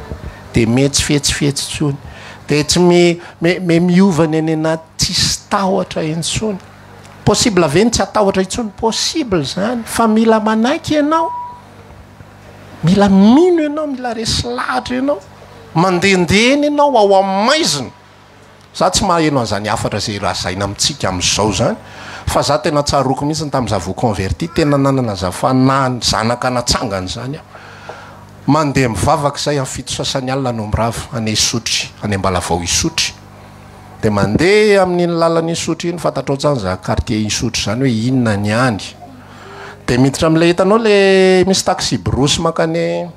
dia metsy fetsifetsy tsony dia tsy miova ny any anaty tsisy tahotra intsony possible aveny tsy atahotra intsony possible zany fa mila manaiky ianao mila mino ianao mila resy lahatra ianao mandendehny ianao ao amin'ny maizina za tsy maheno an'izany afatra zay raha zaina amintsika amin'izao zany fa za tena tsaroko mihitsy tamin'iza vo converti tena nanana zafanahy zanaka natsangany zany aho mandeha mivavaka zay amin'ny fito sasany alina no mirava any Isotry any Ambalavao Isotry dia mandeha amin'iny lalana Isotry iny fantatrao zany za quartier Isotry zany hoe inona ny any dia miditra amin'ilay hitanao le misy taxi brosy makany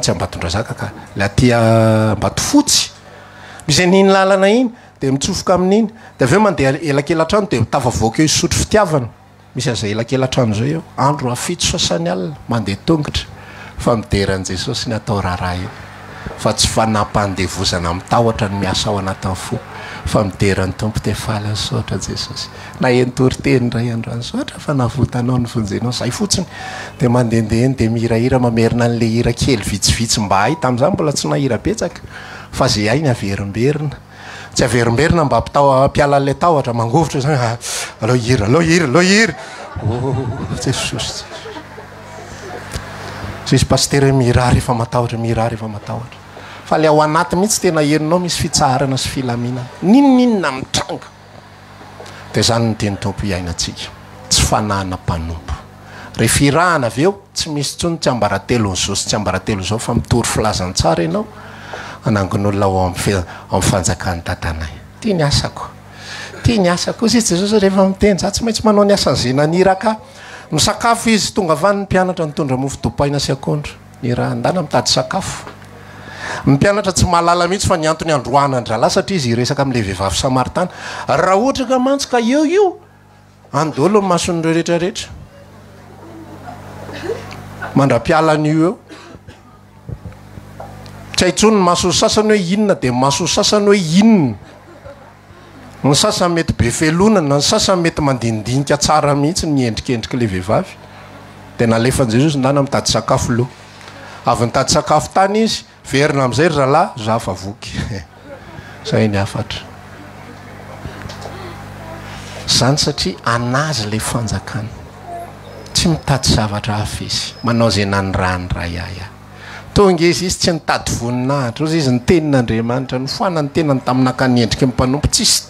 tsy Ambatondrazaka ka la aty Ambatofotsy misy an'iny lalana iny dia mitsofoka amin'iny dia aveo mandeha elakelatrano dia tafavoaka eo Isotry fitiavana misy an'izay elakelatrano zay eo andro afito sasany alina mandeha tongotra fa mideran'i Jesosy ny atao raharaha io fa tsy fanam-pandevozana mitahotra ny miasa ao anatin'ny fo fa mideran'ny tompo te faly sotra Jesosy na entory teny ray androany sotra fa navotanao ny vonjenao zay fotsiny dia mandendeheny dia mihirahira mamerina an'le hira kely vitsivitsy mba hay tamin'izany mbola tsy nahira betsaka fa zay hay ny averimberina tsy averimberina mba mpiala an'le tahotra mangovotra zany alo hira Jesosy sisy pasteur mihira rehefa matahotra fa le ao anaty mihitsy tena heninao misy fitsarana sy filaminana ninninona mitranga dia zany ny teny tompo hiainantsika tsy fanahana mpanompo rehefa irahana avy eo tsy misy tsony tsy ambaratelony zao sy tsy ambaratelo zao fa mitory filazany tsara ianao anangon'olona ao amin'ny fanjakany tatanay tia ny asako izy Jesosy rehefa miteny za tsy maintsy manao ny asany zay naniraka misakafo izy tonga avany ny mpianatra nitondra mofo dopaina sy akondro ny raha andana mitady sakafo ny mpianatra tsy mahalala mihitsy fa ny antony androana andrala satria izy iresaka amin'ilay vehivavy Samaritana raha ohatra ka mantsy ka eo andolo ny mason'ireo rehetrarehetra mandra-pialan'io eo tsy haintsony ny maso sasany hoe inona dia maso sasany hoe inona ny sasany mety be felonana ny sasany mety mandinidinika tsara mihitsy ny endrikendrika le vehivavy dia nalefan'i Jesosy ndana mitady sakafo loha avy nitady sakafo tany izy verina amin'izay ry zalahy za fa voky zay ny afatra zany satria anazy le fanjakana tsy mitady zavatra hafa izy manao zay nanyrany ray tonga izy tsy nitady voninahitra ozy izy ny tenin'Andriamanitra ny foana ny tenany taminakany endrika mimpanompo tsisy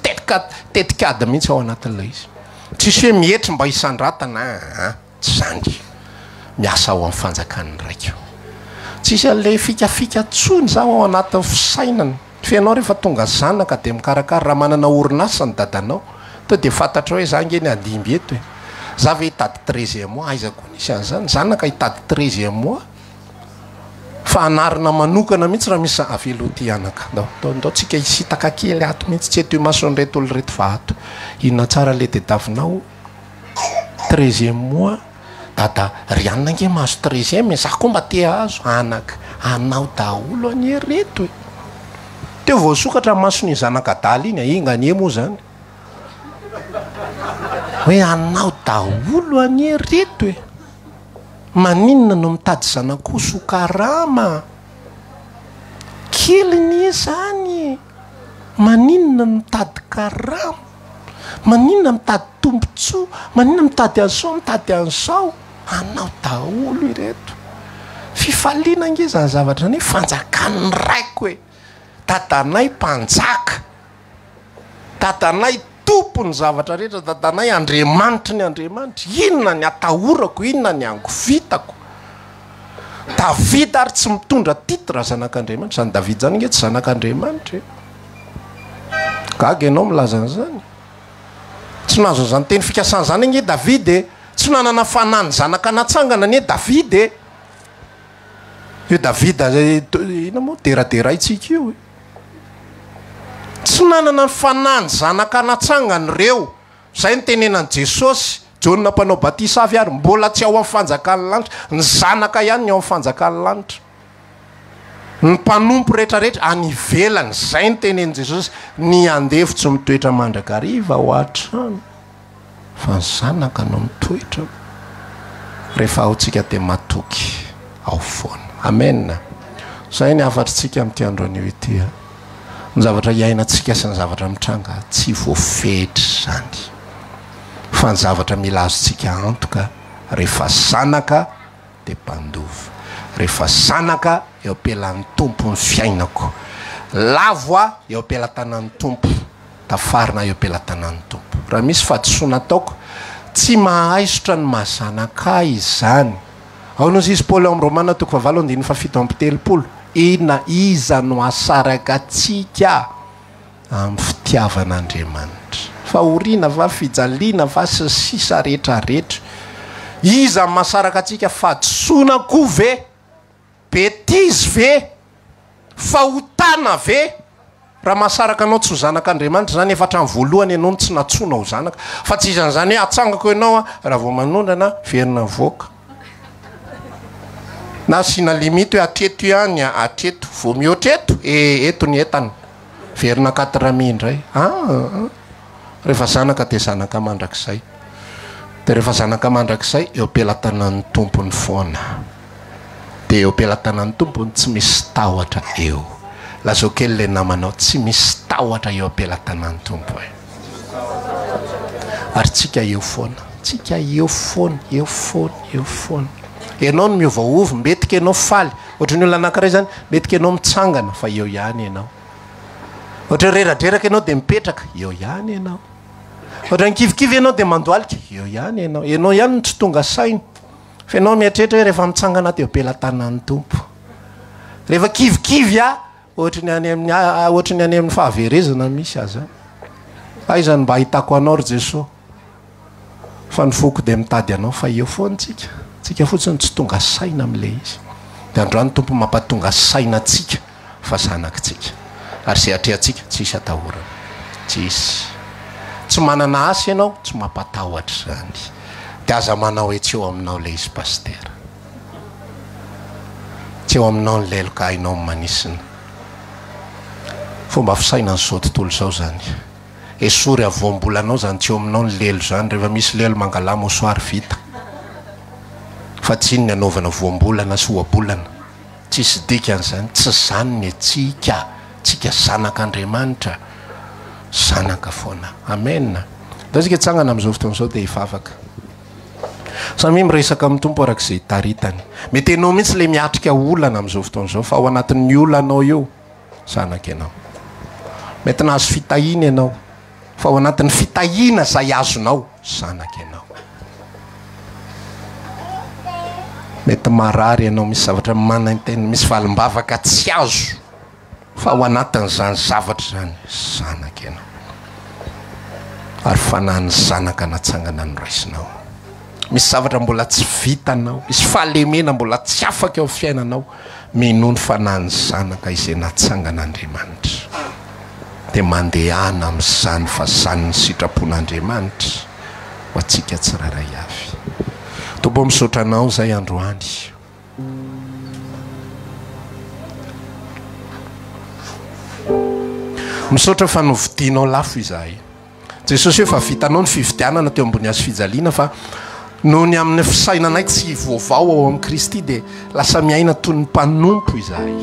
tetikady mihitsy ao anatin'ilay izy tsisy hoe mihetry mba isandratana tsy zany miasa ao amin'ny fanjakany raika tsisy an'le fikafika tsony zaho ao anatin'ny fisainany fianao rehefa tonga zanaka dia mikarakara raha manana orinasa ny dadanao to dia fantatra hoe za nge ny adimby eto e za ve hitady 13e mois aizako nisy an'izany zanaka hitady 13e mois fa anarina manokana mihitsy raha misy aveloty anaka ndao tsika hisitaka kely ato mihitsy tsy eto mason'reto olo reto fa ato inona tsara le tediavinao 13e mois dada rianina nge mahazo 13e za koa mba te azo anaka anao daholo anie reto e teo voasokatra masony zanaka daly iny inganie moa zany hoe anao daholo anie reto e maninona no mitady zanakoso karama kely nie zany maninona no mitady karama maninona mitady tombontsoa maninona mitady an'izao mitady an'izao anao daholo ireto fifaliana nge zany zavatra ny fanjakany raiko hoe dadanay mpanjaka dadanay tompony zavatra rehetra dadanay Andriamanitra ny Andriamanitra inona ny atahorako inona ny angovitako Davida ary tsy mitondra titra zanak'Andriamanitra zany Davida zany nge tsy zanak'Andriamanitra gaga ianao milaza an'izany tsy nazo zany teny fikasana zany nge Davida tsy nanana fanany zanaka natsangana anie Davida io Davida ina moa deradera itsika io tsy nanana ny fanany zanaka natsangany reo zay ny tenenan Jesosy Jona mpanao batisa avy ary mbola tsy ao amin'ny fanjakany lanitra ny zanaka ihany ny ao amin'ny fanjakany lanitra ny mpanompo rehetrarehetra anivelany zay ny teneny Jesosy ny andefo tsy mitoetra mandrakariva ao an-trano fa ny zanaka no mitoetra rehefa aotsika dia matoky ao foana. Amen. Zay ny afatritsika amin'ity andro anio ity. Ny zavatra iainantsika sy ny zavatra mitranga tsy voafehitra zany fa ny zavatra mila azontsika antoka rehefa zanaka dia mpandova, rehefa zanaka eo ampelan'ny tompo ny fiainako, lavoa eo ampelantanan'ny tompo, tafarina eo ampelantanan'ny tompo. Raha misy fahadisoana ataoko tsy mahaisotra ny mahazanaka izany. Ao nozy izy Paoly amin'ny Romana 8:7-7 ina iza no asaraka atsika amin'ny fitiavan'Andriamanitra. Fa orina va fijaliana va sy sisa rehetrarehetra. Iza masaraka atsika fahadisoana koa ve, betizy ve, fahotana ve. Raha masaraka anao tsy ho zanak'Andriamanitra zany efa hatrany voalohany ianao tsy natsona ho zanaka. Fa tsy izan'izany hoe atsangako ianao raha vao manondrana verina voaka. Na sina limite hoe atreto ihany, atreto vao mihoatreto eto ny entana verina 4,000 indray. Rehefa zanaka dia zanaka mandrakizay, dia rehefa zanaka mandrakizay eo ampelantanan'ny tompony foana, dia eo ampelantanan'ny tompony tsy misy tahotra eo. Lazao kely le namanao tsy misy tahotra eo ampelantanan'ny tompo e. Ary tsika eo foana, tsika eo foana, eo foana, eo foana. Ianao no miovaova, mbetika ianao faly, ohatra ny olona anankiray zany mbetika ianao mitsangana fa eo ihany ianao. Ohatra reradreraka ianao dia mipetraka, eo ihany ianao. Ohatra nikivikivy ianao dia mandoalika, eo ihany ianao. Ianao ihany no tsy tonga saina fa ianao mieritreritra hoe rehefa mitsangana dia eo ampelantanan'ny tompo. Rehefa kivikivy ohatra ny any amin'ny fahaverezana misy aza. Aizany mba ahitako anao ry Jesosy fa ny foko dia mitady anao fa eo foana tsika. Tsika fotsiny tsy tonga saina amin'le izy. Dia androany tompo mampatonga saina atsika fa zanakitsika. Ary zay atrehantsika tsisy atahorana. Tsisy. Tsy manana asa ianao tsy mampatahotra zany. Dia aza manao etsy eo aminao le izy pastera. Tsy eo aminao ny leloka hainao manisina. Fomba fisaina n'izao tontolo izao zany. Esory avoam-bolanao zany tsy eo aminao ny lelo zany. Rehefa misy lelo mangalama ho soary vita. Fa tsy ny anaovana voam-bolana sy ohabolana. Tsisy dikan'izany, tsy zany ny tsika. Tsika zanak'Andriamanitra, zanaka foana. Amen. Da tsika tsangana amin'izao fotoana izao dia hivavaka. Samy miresaka amin'ny tompo arak'izay taritany. Mety ianao mihitsy le miatrika olana amin'izao fotoana izao fa ao anatin'ny olanao io zanaka ianao. Mety nahazo fitahiana ianao fa ao anatin'ny fitahiana izay azonao zanaka ianao. Mety marary ianao misy zavatra manaintena, misy valim-bavaka tsy azo fa ao anatin'izany zavatra zany zanaka ianao. Ary fanahany zanaka natsangana ny raisinao. Misy zavatra mbola tsy vitanao, misy fahalemena mbola tsy afaka eo fiainanao, minono fanahany zanaka izay natsangan'Andriamanitra. Dia mandehana amin'izany fa zany ny sitrapon'Andriamanitra ho atsika tsiraray avy. Tompo misaotra anao zay androany. Misaotra fa novidianao lafo izahay. Jesosy hoe fa vitanao ny fividianana teo ambony azo fijaliana fa noho ny amin'ny fisainanay tsy vaovao ao amin'ny Kristy dia lasa miaina toy ny mpanompo izahay.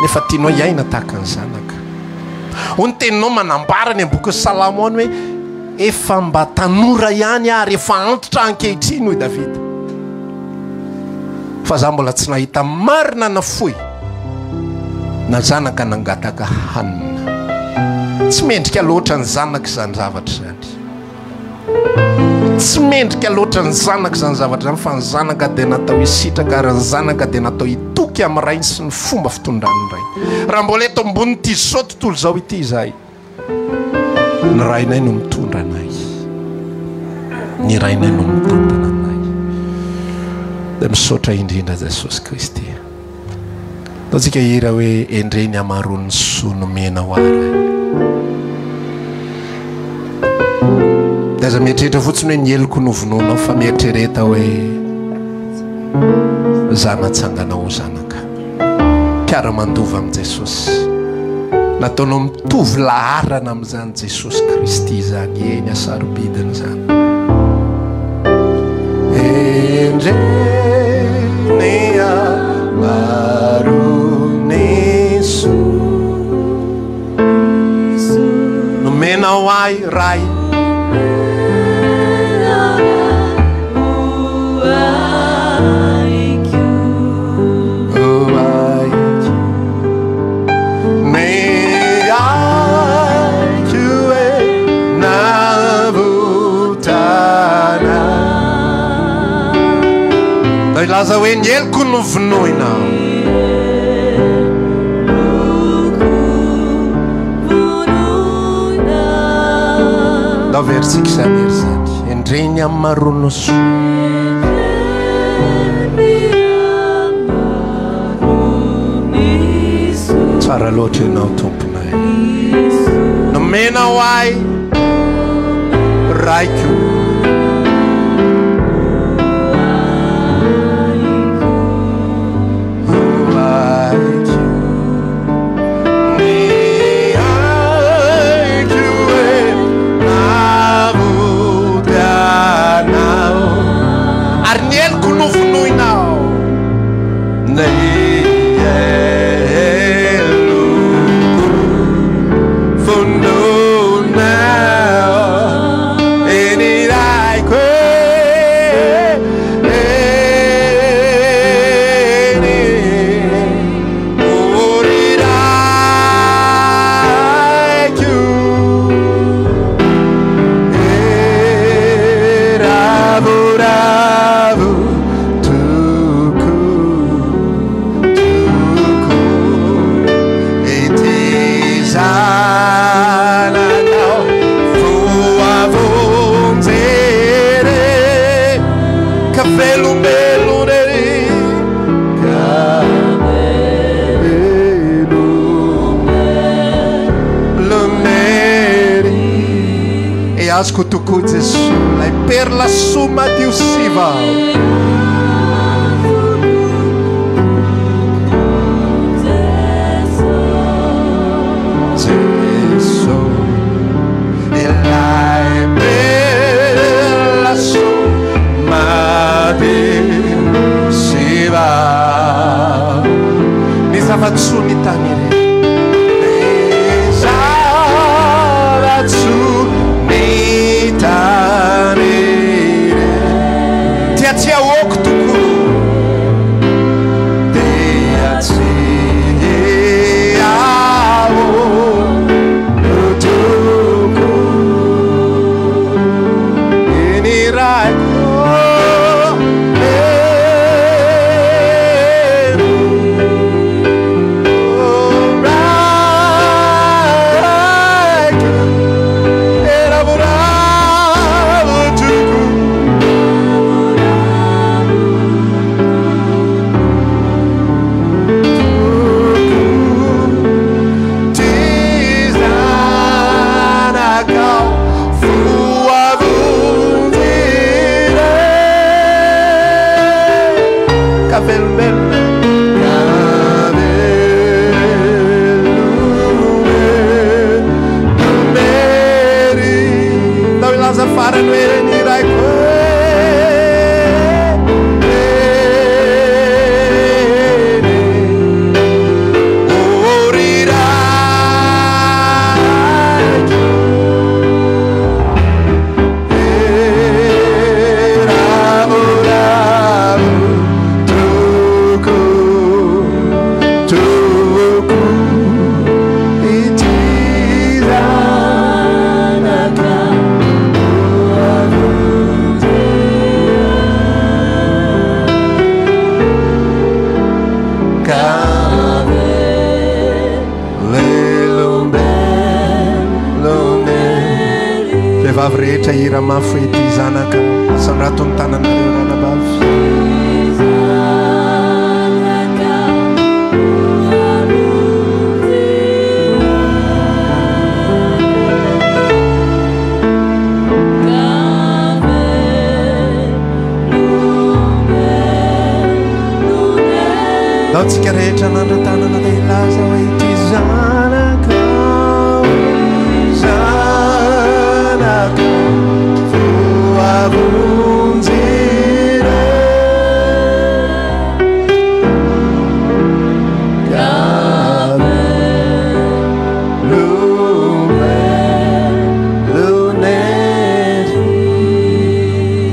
Nefa tianao hiaina tahaka ny zanaka. Ho ny teninao manambara ny boky Salamona hoe efa mba tanora ihany ary efa antitra ankehitriny hoy Davida. Fa za mbola tsy nahita marina na fohy na zanaka nangataka hanina. Tsy mendrika loatra ny zanaka izany zavatra zany. Tsy mendrika loatra ny zanaka izany zavatra zany fa ny zanaka dia natao hisitraka ary ny zanaka dia natao hitoky amin'ny rainy sy ny fomba fitondrany ray. Raha mbola eto ambon'ity zao tontolo izao ity izahay, ny rainay no mitondra anay. Ny rainay no mitondra anay. Dia misaotra indrindra Jesosy Kristy. Taontsika hira hoe endreny amaron'ny sonomena ho ara. Dia aza mieritreritra fotsiny hoe ny heloko novonoanao fa mieritrereta hoe zanatsanganao zanaka mpiara-mandova amin'i Jesosy nataonao mitovy laharana amin'izany Jesosy Kristy zany eny asarobidiny zany endrenia maroneso nomenao ay ray laza hoe ny eloko no vonoina da versika zany ery zany endreny amin'ny maronoso tsara loatra ianao tomponay nomenao ay raiko Azko tokoa Jesosy lay perla soma dio siva Jesosy lay perla soma dio siva ni zava-tsoa ny tany ireny tia oko toko dia tia oko toko ini raiko vavy rehetra hira mafy ety zanaka sandrato ny tananareo ranabavy sika rehetra nandrotanana dia ilaza hoe ty zanaka zanaka voavonjere gave lume luneti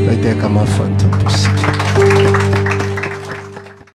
raiteka mafany tomposi